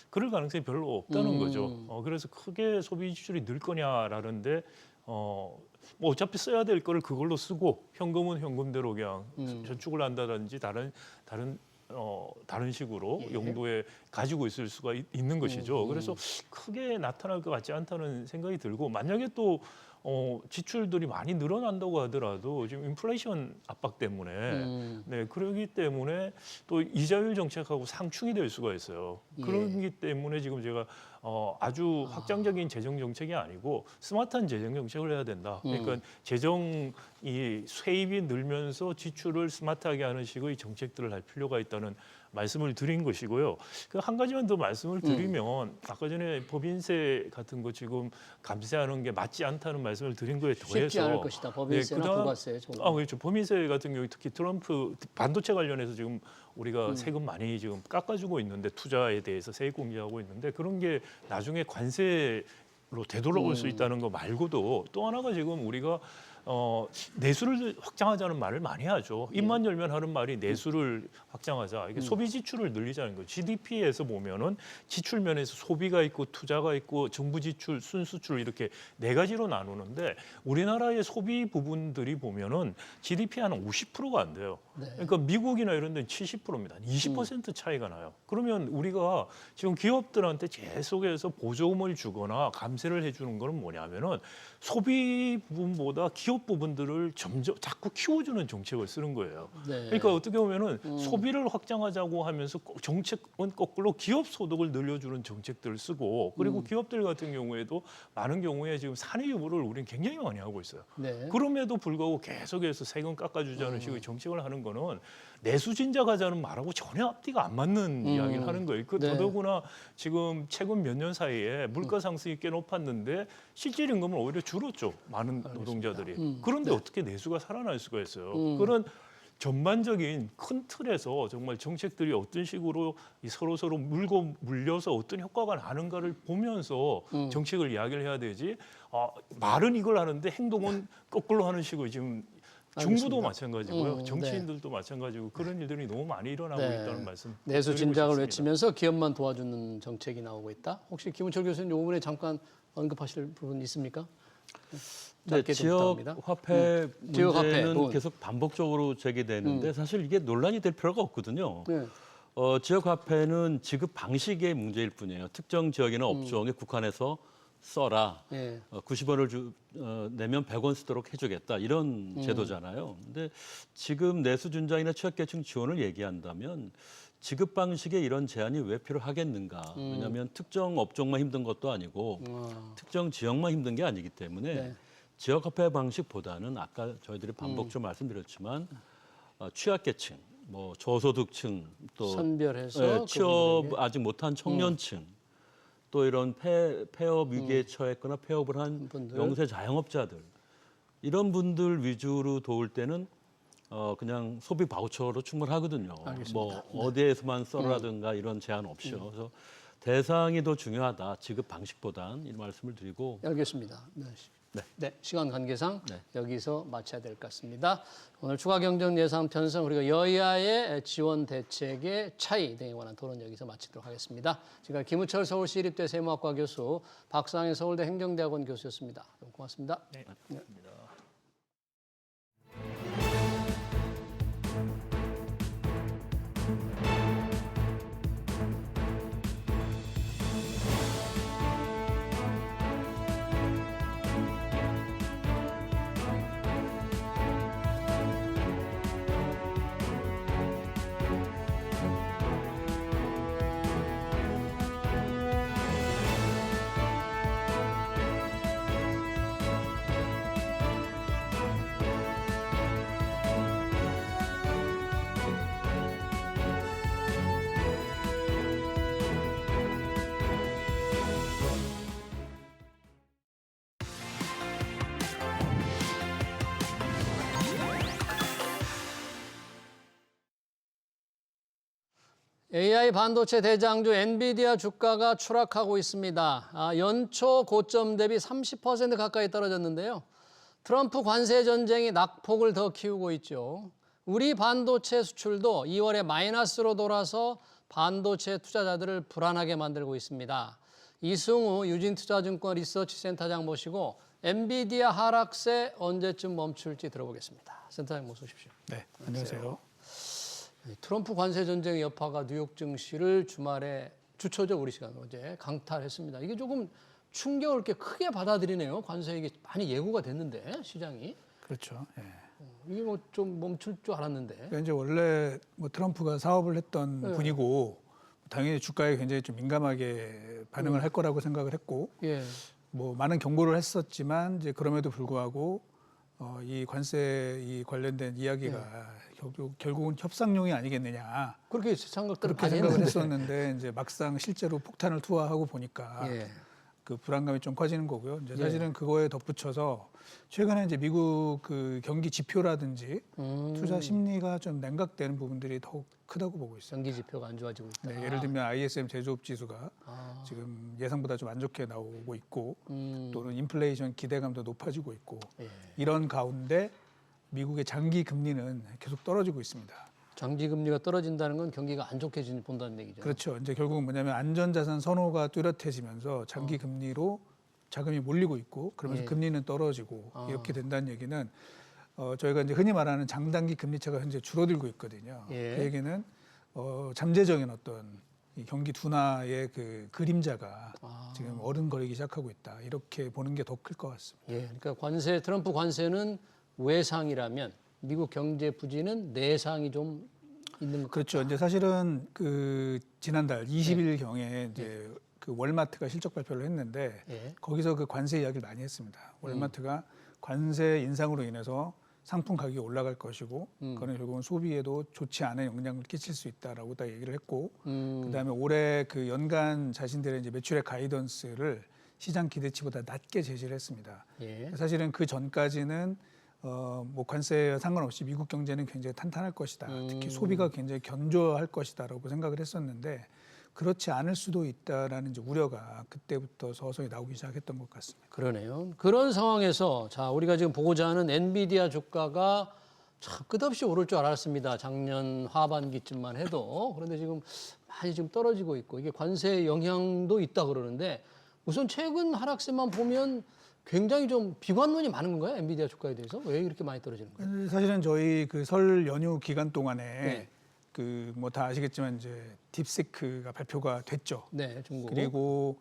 그럴 가능성이 별로 없다는 거죠. 그래서 크게 소비 지출이 늘 거냐라는데 뭐 어차피 써야 될 거를 그걸로 쓰고 현금은 현금대로 그냥 저축을 한다든지 다른 식으로 예. 용도에 가지고 있을 수가 있는 것이죠. 그래서 크게 나타날 것 같지 않다는 생각이 들고 만약에 또 지출들이 많이 늘어난다고 하더라도 지금 인플레이션 압박 때문에 네 그러기 때문에 또 이자율 정책하고 상충이 될 수가 있어요. 예. 그러기 때문에 지금 제가 아주 확장적인 재정 정책이 아니고 스마트한 재정 정책을 해야 된다. 그러니까 재정이 세입이 늘면서 지출을 스마트하게 하는 식의 정책들을 할 필요가 있다는 말씀을 드린 것이고요. 그 한 가지만 더 말씀을 드리면 아까 전에 법인세 같은 거 지금 감세하는 게 맞지 않다는 말씀을 드린 거에 더해서 쉽지 않을 것이다. 법인세나 부가세. 그렇죠. 법인세 같은 경우 특히 트럼프 반도체 관련해서 지금 우리가 세금 많이 지금 깎아주고 있는데 투자에 대해서 세액 공제하고 있는데 그런 게 나중에 관세로 되돌아올 수 있다는 거 말고도 또 하나가 지금 우리가 내수를 확장하자는 말을 많이 하죠. 입만 열면 하는 말이 내수를 확장하자. 이게 소비 지출을 늘리자는 거예요. GDP에서 보면은 지출 면에서 소비가 있고 투자가 있고 정부 지출, 순수출 이렇게 네 가지로 나누는데 우리나라의 소비 부분들이 보면은 GDP 한 50%가 안 돼요. 네. 그러니까 미국이나 이런 데는 70%입니다. 20% 차이가 나요. 그러면 우리가 지금 기업들한테 계속해서 보조금을 주거나 감세를 해주는 거는 뭐냐면은 소비 부분보다 기업 부분들을 자꾸 키워주는 정책을 쓰는 거예요. 네. 그러니까 어떻게 보면은 소비를 확장하자고 하면서 정책은 거꾸로 기업 소득을 늘려주는 정책들을 쓰고 그리고 기업들 같은 경우에도 많은 경우에 지금 산의 유보를 우리는 굉장히 많이 하고 있어요. 네. 그럼에도 불구하고 계속해서 세금 깎아주자는 식의 정책을 하는 거는 내수진작하자는 말하고 전혀 앞뒤가 안 맞는 이야기를 하는 거예요. 그 네. 더더구나 지금 최근 몇 년 사이에 물가 상승이 꽤 높았는데 실질 임금은 오히려 줄었죠. 많은 노동자들이. 그런데 어떻게 내수가 살아날 수가 있어요. 그런 전반적인 큰 틀에서 정말 정책들이 어떤 식으로 이 서로 물고 물려서 어떤 효과가 나는가를 보면서 정책을 이야기를 해야 되지. 말은 이걸 하는데 행동은 거꾸로 하는 식으로 지금 중부도 마찬가지고요. 정치인들도 마찬가지고 그런 일들이 너무 많이 일어나고 네. 있다는 말씀. 내수 드리고 진작을 싶습니다. 외치면서 기업만 도와주는 정책이 나오고 있다. 혹시 김은철 교수님 이 부분에 잠깐 언급하실 부분 있습니까? 네, 짧게 좀 지역 부탁합니다. 화폐 지역 화폐, 문제는 돈. 계속 반복적으로 제기되는데 사실 이게 논란이 될 필요가 없거든요. 네. 지역 화폐는 지급 방식의 문제일 뿐이에요. 특정 지역이나 업종에 국한해서 써라. 예. 90원을 내면 100원 쓰도록 해주겠다. 이런 제도잖아요. 근데 지금 내수준장이나 취약계층 지원을 얘기한다면 지급 방식에 이런 제한이 왜 필요하겠는가. 왜냐하면 특정 업종만 힘든 것도 아니고 특정 지역만 힘든 게 아니기 때문에 네. 지역화폐 방식보다는 아까 저희들이 반복적으로 말씀드렸지만 취약계층, 뭐 저소득층, 또 선별해서 취업 그분들에게. 아직 못한 청년층, 또 이런 폐업 위기에 처했거나 폐업을 한 분들. 영세 자영업자들 이런 분들 위주로 도울 때는 그냥 소비 바우처로 충분하거든요. 알겠습니다. 뭐 어디에서만 써라든가 이런 제한 없이요. 그래서 대상이 더 중요하다. 지급 방식보단 이 말씀을 드리고 알겠습니다. 네. 네. 네, 시간 관계상 네. 여기서 마쳐야 될 것 같습니다. 오늘 추가 경정 예산 편성 그리고 여야의 지원 대책의 차이 등에 관한 토론 여기서 마치도록 하겠습니다. 지금까지 김우철 서울시립대 세무학과 교수, 박상현 서울대 행정대학원 교수였습니다. 고맙습니다. 네, 고맙습니다. AI 반도체 대장주 엔비디아 주가가 추락하고 있습니다. 연초 고점 대비 30% 가까이 떨어졌는데요. 트럼프 관세 전쟁이 낙폭을 더 키우고 있죠. 우리 반도체 수출도 2월에 마이너스로 돌아서 반도체 투자자들을 불안하게 만들고 있습니다. 이승우 유진투자증권 리서치센터장 모시고 엔비디아 하락세 언제쯤 멈출지 들어보겠습니다. 센터장님 어서 오십시오. 네, 안녕하세요. 트럼프 관세 전쟁의 여파가 뉴욕 증시를 주말에 주초죠, 우리 시간 어제 강탈했습니다. 이게 조금 충격을 꽤 크게 받아들이네요. 관세 이게 많이 예고가 됐는데 시장이 그렇죠. 예. 이게 뭐 좀 멈출 줄 알았는데. 그러니까 이제 원래 뭐 트럼프가 사업을 했던 분이고 당연히 주가에 굉장히 좀 민감하게 반응을 할 거라고 생각을 했고 예. 뭐 많은 경고를 했었지만 이제 그럼에도 불구하고 이 관세 이 관련된 이야기가 결국은 협상용이 아니겠느냐 그렇게 생각들을 그렇게 많이 생각을 했는데. 했었는데 이제 막상 실제로 폭탄을 투하하고 보니까 예. 그 불안감이 좀 커지는 거고요. 이제 사실은 그거에 덧붙여서 최근에 이제 미국 그 경기 지표라든지 투자 심리가 좀 냉각되는 부분들이 더욱 크다고 보고 있어요. 경기 지표가 안 좋아지고 있다. 네, 예를 들면 ISM 제조업 지수가 지금 예상보다 좀 안 좋게 나오고 있고 또는 인플레이션 기대감도 높아지고 있고 예. 이런 가운데 미국의 장기 금리는 계속 떨어지고 있습니다. 장기 금리가 떨어진다는 건 경기가 안 좋게 본다는 얘기죠. 그렇죠. 이제 결국은 뭐냐면 안전자산 선호가 뚜렷해지면서 장기 금리로 자금이 몰리고 있고 그러면서 예. 금리는 떨어지고 이렇게 된다는 얘기는 저희가 이제 흔히 말하는 장단기 금리차가 현재 줄어들고 있거든요. 예. 그 얘기는 잠재적인 어떤 이 경기 둔화의 그 그림자가 지금 어른거리기 시작하고 있다. 이렇게 보는 게 더 클 것 같습니다. 예. 그러니까 트럼프 관세는 외상이라면 미국 경제 부진은 내상이 좀 있는 것 그렇죠. 이제 사실은 그 지난달 20일 경에 이제 그 월마트가 실적 발표를 했는데 예. 거기서 그 관세 이야기를 많이 했습니다. 월마트가 관세 인상으로 인해서 상품 가격이 올라갈 것이고 그거는 결국은 소비에도 좋지 않은 영향을 끼칠 수 있다라고 다 얘기를 했고 그다음에 올해 그 연간 자신들의 이제 매출액 가이던스를 시장 기대치보다 낮게 제시를 했습니다. 예. 사실은 그 전까지는 뭐 관세와 상관없이 미국 경제는 굉장히 탄탄할 것이다. 특히 소비가 굉장히 견조할 것이다라고 생각을 했었는데 그렇지 않을 수도 있다라는 이제 우려가 그때부터 서서히 나오기 시작했던 것 같습니다. 그러네요. 그런 상황에서 자 우리가 지금 보고자 하는 엔비디아 주가가 참 끝없이 오를 줄 알았습니다. 작년 하반기쯤만 해도. 그런데 지금 많이 지금 떨어지고 있고 이게 관세 영향도 있다 그러는데 우선 최근 하락세만 보면 굉장히 좀 비관론이 많은 건가요? 엔비디아 주가에 대해서 왜 이렇게 많이 떨어지는 거예요? 사실은 저희 그 설 연휴 기간 동안에 네. 그 뭐 다 아시겠지만 이제 딥시크가 발표가 됐죠. 네, 중국. 그리고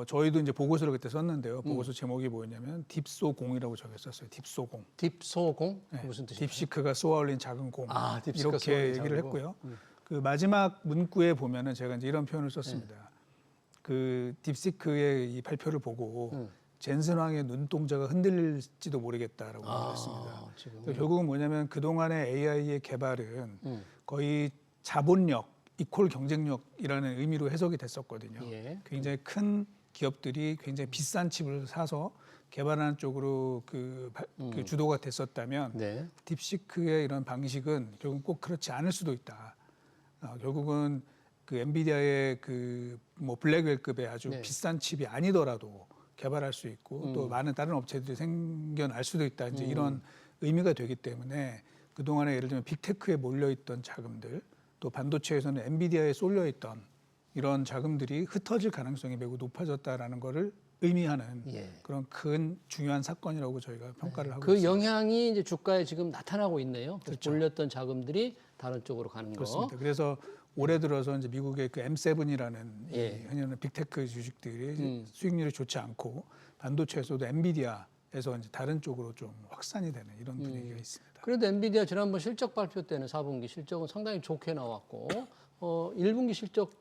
저희도 이제 보고서를 그때 썼는데요. 보고서 제목이 뭐였냐면 딥소공이라고 적었었어요. 딥소공. 딥소공 네. 무슨 뜻이에요? 딥시크가 쏘아올린 작은 공. 아, 딥시크가 이렇게 쏘아올린 얘기를 작은 공. 했고요. 그 마지막 문구에 보면은 제가 이제 이런 표현을 썼습니다. 그 딥시크의 이 발표를 보고 젠슨왕의 눈동자가 흔들릴지도 모르겠다라고 말했습니다. 지금. 결국은 뭐냐면 그동안의 AI의 개발은 거의 자본력, 이퀄 경쟁력이라는 의미로 해석이 됐었거든요. 예. 굉장히 큰 기업들이 굉장히 비싼 칩을 사서 개발하는 쪽으로 그 주도가 됐었다면 네. 딥시크의 이런 방식은 결국 꼭 그렇지 않을 수도 있다. 결국은 그 엔비디아의 그 뭐 블랙웰급의 아주 네. 비싼 칩이 아니더라도 개발할 수 있고 또 많은 다른 업체들이 생겨날 수도 있다. 이제 이런 의미가 되기 때문에 그동안에 예를 들면 빅테크에 몰려있던 자금들 또 반도체에서는 엔비디아에 쏠려있던 이런 자금들이 흩어질 가능성이 매우 높아졌다라는 거를 의미하는 예. 그런 큰 중요한 사건이라고 저희가 평가를 하고 그 있습니다. 영향이 이제 주가에 지금 나타나고 있네요. 그래서 그렇죠. 몰렸던 자금들이 다른 쪽으로 가는 거. 그렇습니다. 그래서 올해 들어서 이제 미국의 그 M7이라는 예. 흔히는 빅테크 주식들이 수익률이 좋지 않고 반도체에서도 엔비디아에서 이제 다른 쪽으로 좀 확산이 되는 이런 분위기가 있습니다. 그래도 엔비디아 지난번 실적 발표 때는 4분기 실적은 상당히 좋게 나왔고 1분기 실적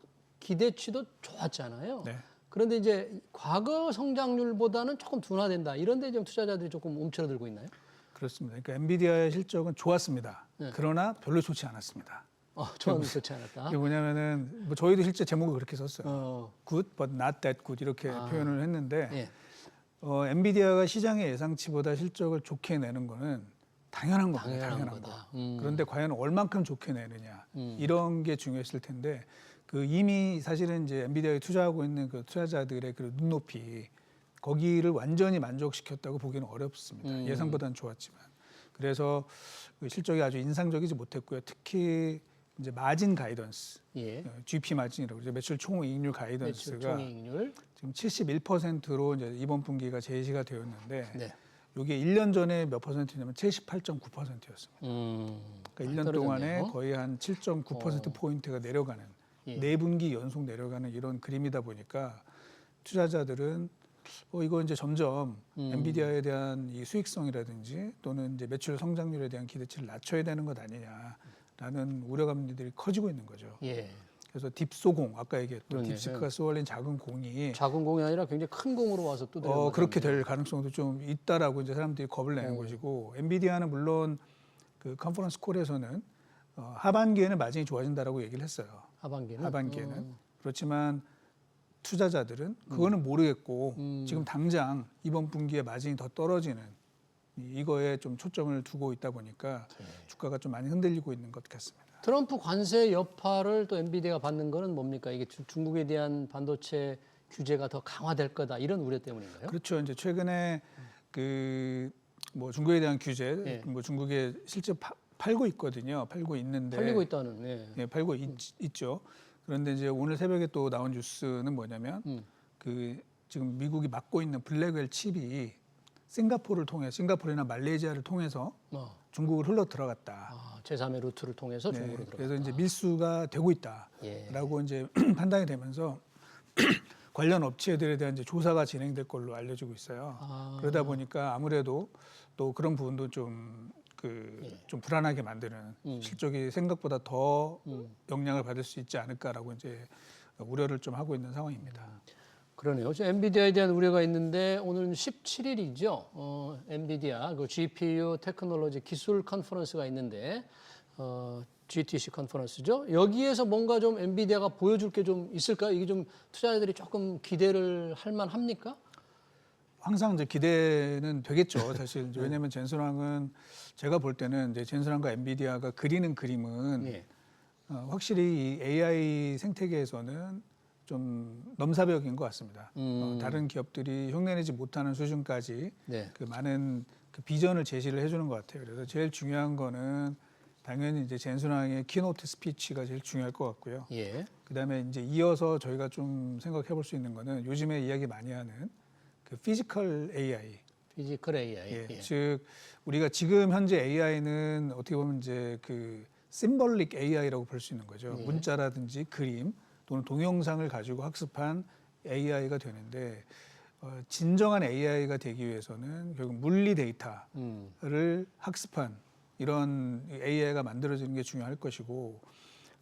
기대치도 좋았잖아요. 네. 그런데 이제 과거 성장률보다는 조금 둔화된다. 이런데 좀 투자자들이 조금 움츠러들고 있나요? 그렇습니다. 그러니까 엔비디아의 실적은 좋았습니다. 그러나 별로 좋지 않았습니다. 저는 좋지 않았다. 이게 뭐냐면은 뭐 저희도 실제 제목을 그렇게 썼어요. Good but not that good 이렇게 표현을 했는데 예. 엔비디아가 시장의 예상치보다 실적을 좋게 내는 거는 당연한 겁니다. 당연한 당연한 거다. 거. 그런데 과연 얼만큼 좋게 내느냐 이런 게 중요했을 텐데 그 이미 사실은 이제 엔비디아에 투자하고 있는 그 투자자들의 그 눈높이 거기를 완전히 만족시켰다고 보기는 어렵습니다. 예상보다는 좋았지만 그래서 그 실적이 아주 인상적이지 못했고요. 특히 이제 마진 가이던스, 예. GP 마진이라고 그러죠. 매출 총이익률 매출 가이던스가 총이익률. 지금 71%로 이제 이번 분기가 제시가 되었는데 네. 이게 1년 전에 몇 퍼센트냐면 78.9%였습니다. 그러니까 1년 동안에 떨어졌네요. 거의 한 7.9% 포인트가 내려가는 예. 네 분기 연속 내려가는 이런 그림이다 보니까 투자자들은 이거 이제 점점 엔비디아에 대한 이 수익성이라든지 또는 이제 매출 성장률에 대한 기대치를 낮춰야 되는 것 아니냐라는 우려감들이 커지고 있는 거죠. 예. 그래서 딥소공 아까 얘기했던 그러네요. 딥시크가 쏘아올린 작은 공이 작은 공이 아니라 굉장히 큰 공으로 와서 두드려. 그렇게 될 가능성도 좀 있다라고 이제 사람들이 겁을 내는 것이고 엔비디아는 물론 그 컨퍼런스 콜에서는 하반기에는 마진이 좋아진다라고 얘기를 했어요. 하반기에는 그렇지만 투자자들은 그거는 모르겠고 지금 당장 이번 분기에 마진이 더 떨어지는 이거에 좀 초점을 두고 있다 보니까 주가가 좀 많이 흔들리고 있는 것 같습니다. 트럼프 관세 여파를 또 엔비디아가 받는 거는 뭡니까? 이게 중국에 대한 반도체 규제가 더 강화될 거다 이런 우려 때문인가요? 그렇죠. 이제 최근에 그 뭐 중국에 대한 규제, 예. 뭐 중국에 실제 팔고 있거든요. 팔고 있는데 팔리고 있다는. 예. 예, 팔고 있죠. 그런데 이제 오늘 새벽에 또 나온 뉴스는 뭐냐면 그 지금 미국이 맡고 있는 블랙웰 칩이 싱가포르나 말레이시아를 통해서 중국을 흘러 들어갔다. 제3의 루트를 통해서 네, 중국으로 들어갔다. 그래서 이제 밀수가 되고 있다라고 이제 판단이 되면서 관련 업체들에 대한 이제 조사가 진행될 걸로 알려지고 있어요. 그러다 보니까 아무래도 또 그런 부분도 좀 불안하게 만드는 실적이 생각보다 더 영향을 받을 수 있지 않을까라고 이제 우려를 좀 하고 있는 상황입니다. 그러네요. 저 엔비디아에 대한 우려가 있는데 오늘 17일이죠. 엔비디아 그 GPU 테크놀로지 기술 컨퍼런스가 있는데 GTC 컨퍼런스죠. 여기에서 뭔가 좀 엔비디아가 보여줄 게 좀 있을까? 이게 좀 투자자들이 조금 기대를 할 만합니까? 항상 이제 기대는 되겠죠. 사실 이제 왜냐하면 젠슨왕은 제가 볼 때는 이제 젠슨왕과 엔비디아가 그리는 그림은 예. 확실히 이 AI 생태계에서는 좀 넘사벽인 것 같습니다. 다른 기업들이 흉내내지 못하는 수준까지 네. 그 많은 그 비전을 제시를 해주는 것 같아요. 그래서 제일 중요한 거는 당연히 이제 젠슨왕의 키노트 스피치가 제일 중요할 것 같고요. 예. 그다음에 이제 이어서 저희가 좀 생각해 볼 수 있는 거는 요즘에 이야기 많이 하는 그 피지컬 AI. 피지컬 AI. 예. 예. 즉 우리가 지금 현재 AI는 어떻게 보면 이제 그 심벌릭 AI라고 볼 수 있는 거죠. 예. 문자라든지 그림 또는 동영상을 가지고 학습한 AI가 되는데 진정한 AI가 되기 위해서는 결국 물리 데이터를 학습한 이런 AI가 만들어지는 게 중요할 것이고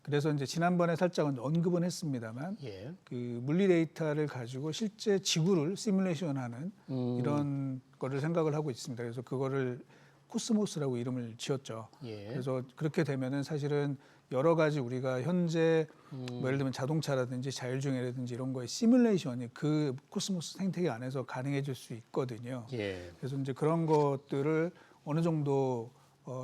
그래서 이제 지난번에 살짝 언급은 했습니다만 예. 그 물리 데이터를 가지고 실제 지구를 시뮬레이션하는 이런 거를 생각을 하고 있습니다. 그래서 그거를 코스모스라고 이름을 지었죠. 예. 그래서 그렇게 되면은 사실은 여러 가지 우리가 현재 뭐 예를 들면 자동차라든지 자율주행이라든지 이런 거의 시뮬레이션이 그 코스모스 생태계 안에서 가능해질 수 있거든요. 예. 그래서 이제 그런 것들을 어느 정도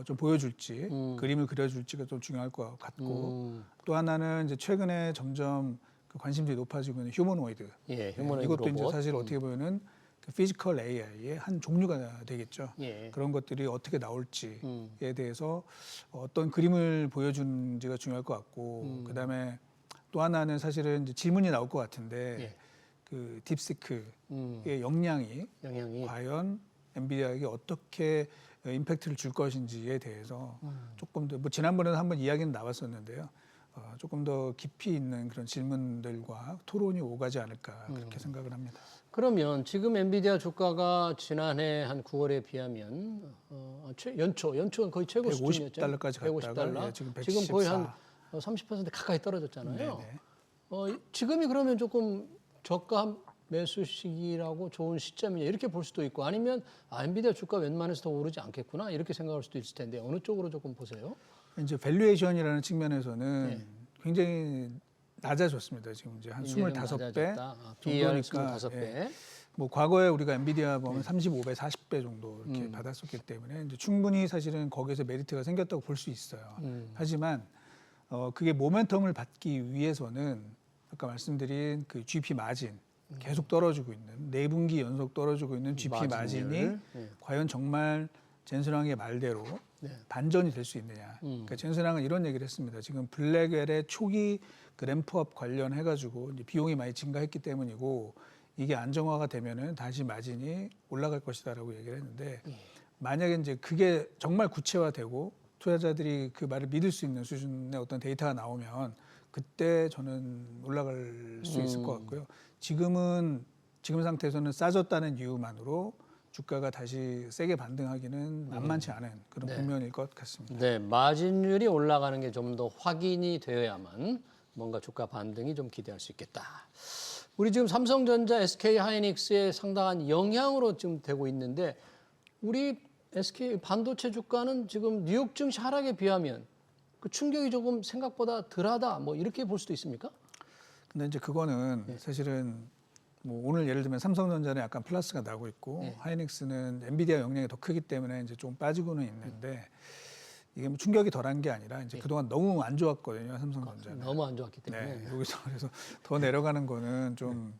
좀 보여줄지 그림을 그려줄지가 좀 중요할 것 같고 또 하나는 이제 최근에 점점 그 관심들이 높아지고 있는 휴머노이드. 예. 휴머노이드 이것도 로봇. 이제 사실 어떻게 보면은 그 피지컬 AI의 한 종류가 되겠죠. 예. 그런 것들이 어떻게 나올지에 대해서 어떤 그림을 보여주는지가 중요할 것 같고 그다음에 또 하나는 사실은 이제 질문이 나올 것 같은데 예. 그 딥시크의 역량이 영향이 과연 엔비디아에게 어떻게 임팩트를 줄 것인지에 대해서 조금 더 뭐 지난번에도 한번 이야기는 나왔었는데요. 조금 더 깊이 있는 그런 질문들과 토론이 오가지 않을까 그렇게 생각을 합니다. 그러면 지금 엔비디아 주가가 지난해 한 9월에 비하면 연초는 거의 최고 수준이었죠. $150까지 갔다가 $150. 예, 지금 지금 거의 한 114. 30% 가까이 떨어졌잖아요. 네네. 지금이 그러면 조금 저가 매수 시기라고 좋은 시점이냐 이렇게 볼 수도 있고 아니면 엔비디아 주가 웬만해서 더 오르지 않겠구나 이렇게 생각할 수도 있을 텐데 어느 쪽으로 조금 보세요? 이제 밸류에이션이라는 측면에서는 굉장히 낮아졌습니다. 지금 이제 한 25배 BR 정도니까 25배. 예. 뭐 과거에 우리가 엔비디아 보면 35배, 40배 정도 이렇게 받았었기 때문에 이제 충분히 사실은 거기에서 메리트가 생겼다고 볼 수 있어요. 하지만 그게 모멘텀을 받기 위해서는 아까 말씀드린 그 GP 마진 계속 떨어지고 있는 4분기 연속 떨어지고 있는 GP 마진이 과연 정말 젠슨왕의 말대로 반전이 될 수 있느냐. 그러니까 젠슨왕은 이런 얘기를 했습니다. 지금 블랙웰의 초기 그 램프업 관련해가지고 이제 비용이 많이 증가했기 때문이고 이게 안정화가 되면은 다시 마진이 올라갈 것이다라고 얘기를 했는데 만약에 이제 그게 정말 구체화되고 투자자들이 그 말을 믿을 수 있는 수준의 어떤 데이터가 나오면 그때 저는 올라갈 수 있을 것 같고요. 지금 상태에서는 싸졌다는 이유만으로 주가가 다시 세게 반등하기는 만만치 않은 그런 국면일 것 같습니다. 네, 마진율이 올라가는 게 좀 더 확인이 되어야만 뭔가 주가 반등이 좀 기대할 수 있겠다. 우리 지금 삼성전자, SK 하이닉스에 상당한 영향으로 지금 되고 있는데 우리 SK 반도체 주가는 지금 뉴욕 증시 하락에 비하면 그 충격이 조금 생각보다 덜하다. 뭐 이렇게 볼 수도 있습니까? 근데 이제 그거는 사실은 뭐 오늘 예를 들면 삼성전자는 약간 플러스가 나고 있고 하이닉스는 엔비디아 영향이 더 크기 때문에 이제 좀 빠지고는 있는데 이게 뭐 충격이 덜한 게 아니라 이제 그동안 너무 안 좋았거든요 삼성전자는. 너무 안 좋았기 때문에. 네, 여기서 그래서 더 내려가는 거는 좀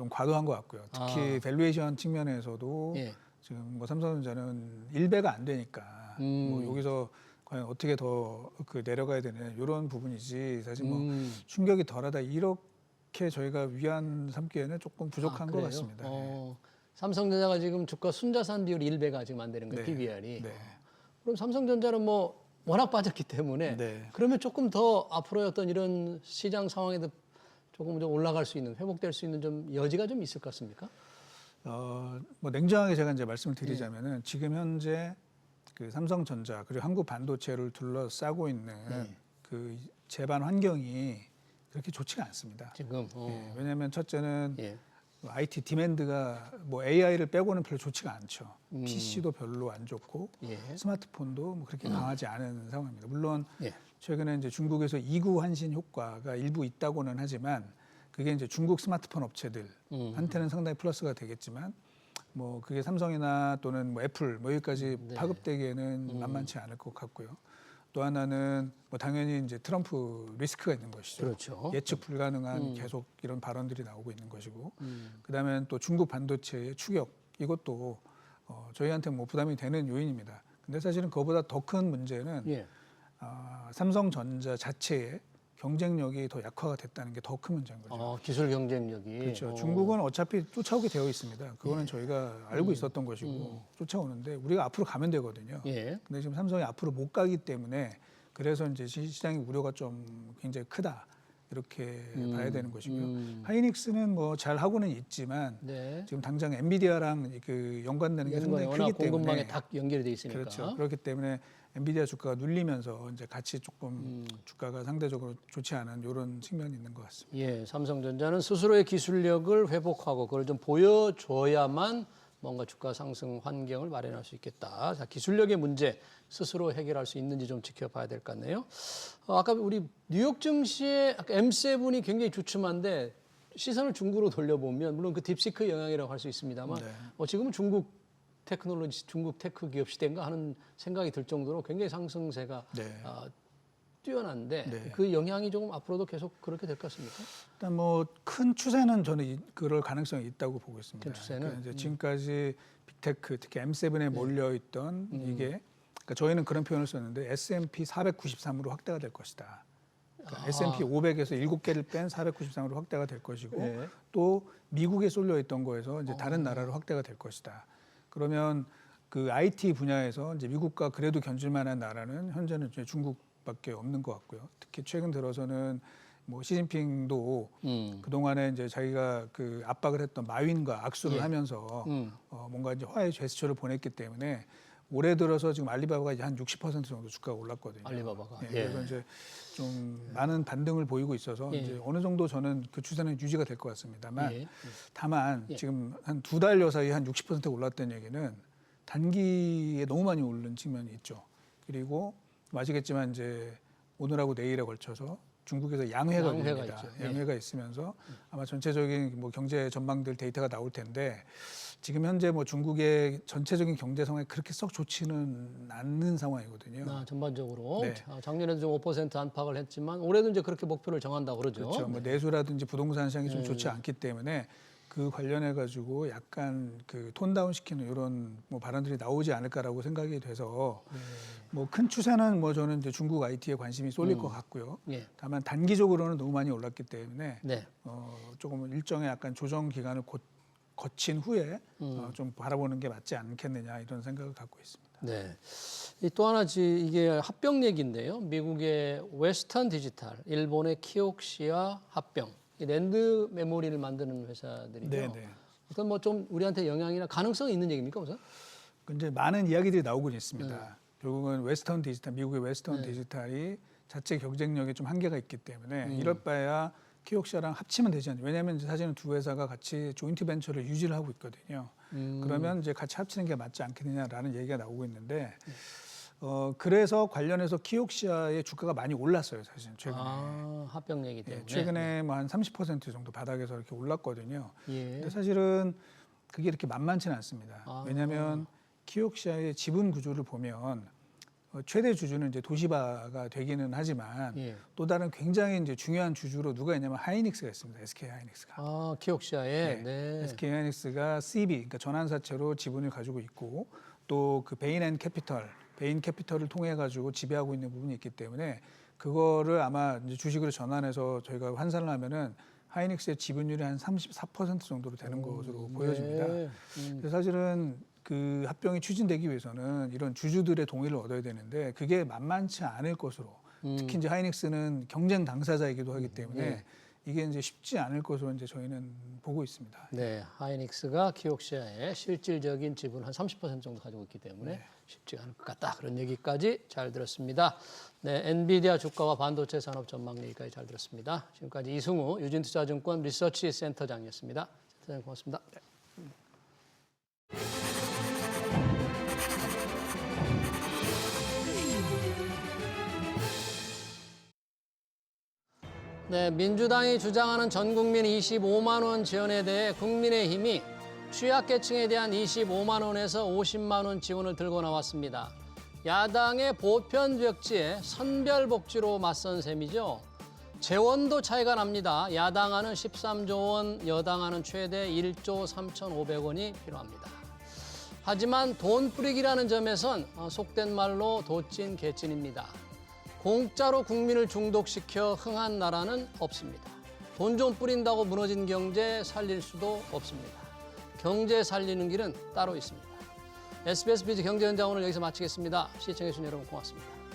과도한 것 같고요. 특히 밸류에이션 측면에서도 지금 뭐 삼성전자는 1배가 안 되니까 뭐 여기서 과연 어떻게 더 그 내려가야 되느냐 이런 부분이지 사실 뭐 충격이 덜하다 이렇게 저희가 위안 삼기에는 조금 부족한 것 같습니다. 삼성전자가 지금 주가 순자산 비율이 1배가 지금 안 되는 거예요, PBR이. 네. 그럼 삼성전자는 뭐 워낙 빠졌기 때문에 그러면 조금 더 앞으로의 어떤 이런 시장 상황에도 조금 좀 올라갈 수 있는 회복될 수 있는 좀 여지가 좀 있을 것 같습니까? 뭐 냉정하게 제가 이제 말씀을 드리자면은 지금 현재 그 삼성전자 그리고 한국 반도체를 둘러싸고 있는 그 제반 환경이 그렇게 좋지가 않습니다. 지금 예, 왜냐하면 첫째는 예. IT 디맨드가 뭐 AI를 빼고는 별로 좋지가 않죠. PC도 별로 안 좋고 예. 스마트폰도 뭐 그렇게 강하지 않은 상황입니다. 물론 예. 최근에 이제 중국에서 이구 환신 효과가 일부 있다고는 하지만 그게 이제 중국 스마트폰 업체들한테는 상당히 플러스가 되겠지만 뭐 그게 삼성이나 또는 뭐 애플 뭐 여기까지 네. 파급되기에는 만만치 않을 것 같고요. 또 하나는 뭐 당연히 이제 트럼프 리스크가 있는 것이죠. 그렇죠. 예측 불가능한 계속 이런 발언들이 나오고 있는 것이고, 그다음에 또 중국 반도체의 추격 이것도 저희한테 뭐 부담이 되는 요인입니다. 근데 사실은 그거보다 더 큰 문제는 예. 삼성전자 자체의 경쟁력이 더 약화가 됐다는 게 더 큰 문제인 거죠. 기술 경쟁력이. 그렇죠. 중국은 어차피 쫓아오게 되어 있습니다. 그거는 저희가 알고 있었던 것이고 쫓아오는데 우리가 앞으로 가면 되거든요. 예. 근데 지금 삼성이 앞으로 못 가기 때문에 그래서 이제 시장의 우려가 좀 굉장히 크다 이렇게 봐야 되는 것이고요. 하이닉스는 뭐 잘 하고는 있지만 네. 지금 당장 엔비디아랑 그 연관되는 게 상당히 워낙 크기 때문에 공급망에 딱 연결이 돼 있으니까. 그렇죠. 그렇기 때문에 엔비디아 주가가 눌리면서 이제 같이 조금 주가가 상대적으로 좋지 않은 이런 측면이 있는 것 같습니다. 예, 삼성전자는 스스로의 기술력을 회복하고 그걸 좀 보여줘야만 뭔가 주가 상승 환경을 마련할 수 있겠다. 자, 기술력의 문제 스스로 해결할 수 있는지 좀 지켜봐야 될 것 같네요. 아까 우리 뉴욕 증시의 M7이 굉장히 주춤한데 시선을 중국으로 돌려보면 물론 그 딥시크 영향이라고 할 수 있습니다만 지금은 중국 테크놀로지, 중국 테크 기업 시대인가 하는 생각이 들 정도로 굉장히 상승세가 네. 뛰어난데 네. 그 영향이 조금 앞으로도 계속 그렇게 될 것 같습니까? 일단 뭐 큰 추세는 저는 그럴 가능성이 있다고 보고 있습니다. 큰 추세는? 그러니까 이제 지금까지 빅테크 특히 M7에 몰려 있던 이게 그러니까 저희는 그런 표현을 썼는데 S&P 493으로 확대가 될 것이다. 그러니까 S&P 500에서 7개를 뺀 493으로 확대가 될 것이고 네. 또 미국에 쏠려 있던 거에서 이제 다른 나라로 확대가 될 것이다. 그러면 그 IT 분야에서 이제 미국과 그래도 견줄 만한 나라는 현재는 이제 중국밖에 없는 것 같고요. 특히 최근 들어서는 뭐 시진핑도 그 동안에 이제 자기가 그 압박을 했던 마윈과 악수를 하면서 뭔가 이제 화해 제스처를 보냈기 때문에 올해 들어서 지금 알리바바가 이제 한 60% 정도 주가가 올랐거든요. 알리바바가. 예, 그래서 이제 좀 많은 반등을 보이고 있어서 이제 어느 정도 저는 그 추세는 유지가 될 것 같습니다만 다만 지금 한 2달 사이에 한 60% 올랐다는 얘기는 단기에 너무 많이 오른 측면이 있죠. 그리고 아시겠지만 이제 오늘하고 내일에 걸쳐서 중국에서 양회가 있습니다. 있죠. 양회가 있으면서 아마 전체적인 뭐 경제 전망들 데이터가 나올 텐데 지금 현재 뭐 중국의 전체적인 경제 상황이 그렇게 썩 좋지는 않는 상황이거든요. 전반적으로 네. 작년에도 좀 5% 안팎을 했지만 올해도 이제 그렇게 목표를 정한다고 그러죠. 그렇죠. 뭐 내수라든지 부동산 시장이 좀 좋지 않기 때문에 그 관련해 가지고 약간 그 톤다운 시키는 이런 뭐 발언들이 나오지 않을까라고 생각이 돼서 뭐 큰 추세는 뭐 저는 이제 중국 IT에 관심이 쏠릴 것 같고요. 예. 다만 단기적으로는 너무 많이 올랐기 때문에 네. 조금 일정의 약간 조정 기간을 거친 후에 좀 바라보는 게 맞지 않겠느냐 이런 생각을 갖고 있습니다. 네. 또 하나 이게 합병 얘기인데요. 미국의 웨스턴 디지털, 일본의 키옥시아 합병, 이 랜드 메모리를 만드는 회사들이죠. 네, 네. 일단 뭐 좀 우리한테 영향이나 가능성이 있는 얘기입니까, 우선? 이제 많은 이야기들이 나오고 있습니다. 결국은 웨스턴 디지털, 미국의 웨스턴 디지털이 자체 경쟁력에 좀 한계가 있기 때문에 이럴 바에야 키옥시아랑 합치면 되지 않냐. 왜냐하면 사실은 두 회사가 같이 조인트 벤처를 유지를 하고 있거든요. 그러면 이제 같이 합치는 게 맞지 않겠느냐라는 얘기가 나오고 있는데 그래서 관련해서 키옥시아의 주가가 많이 올랐어요, 사실 최근에. 합병 얘기 때문에. 최근에 뭐 한 30% 정도 바닥에서 이렇게 올랐거든요. 예. 근데 사실은 그게 이렇게 만만치는 않습니다. 왜냐하면 키옥시아의 지분 구조를 보면 최대 주주는 이제 도시바가 되기는 하지만 또 다른 굉장히 이제 중요한 주주로 누가 있냐면 하이닉스가 있습니다. SK 하이닉스가. 키옥시아에. 네. SK 하이닉스가 CB, 그러니까 전환사채로 지분을 가지고 있고 또 그 베인 캐피털을 통해 가지고 지배하고 있는 부분이 있기 때문에 그거를 아마 이제 주식으로 전환해서 저희가 환산을 하면은 하이닉스의 지분율이 한 34% 정도로 되는 것으로 보여집니다. 그래서 사실은 그 합병이 추진되기 위해서는 이런 주주들의 동의를 얻어야 되는데 그게 만만치 않을 것으로 특히 이제 하이닉스는 경쟁 당사자이기도 하기 때문에 이게 이제 쉽지 않을 것으로 이제 저희는 보고 있습니다. 네, 하이닉스가 키옥시아의 실질적인 지분 한 30% 정도 가지고 있기 때문에 쉽지가 않을 것 같다. 그런 얘기까지 잘 들었습니다. 네, 엔비디아 주가와 반도체 산업 전망 얘기까지 잘 들었습니다. 지금까지 이승우 유진투자증권 리서치 센터장이었습니다. 센터장 고맙습니다. 네. 네, 민주당이 주장하는 전 국민 25만 원 지원에 대해 국민의힘이 취약계층에 대한 25만 원에서 50만 원 지원을 들고 나왔습니다. 야당의 보편복지에 선별복지로 맞선 셈이죠. 재원도 차이가 납니다. 야당안은 13조 원, 여당안은 최대 1조 3,500원이 필요합니다. 하지만 돈 뿌리기라는 점에선 속된 말로 도찐 개찐입니다. 공짜로 국민을 중독시켜 흥한 나라는 없습니다. 돈 좀 뿌린다고 무너진 경제 살릴 수도 없습니다. 경제 살리는 길은 따로 있습니다. SBS 비즈 경제 현장 오늘 여기서 마치겠습니다. 시청해주신 여러분 고맙습니다.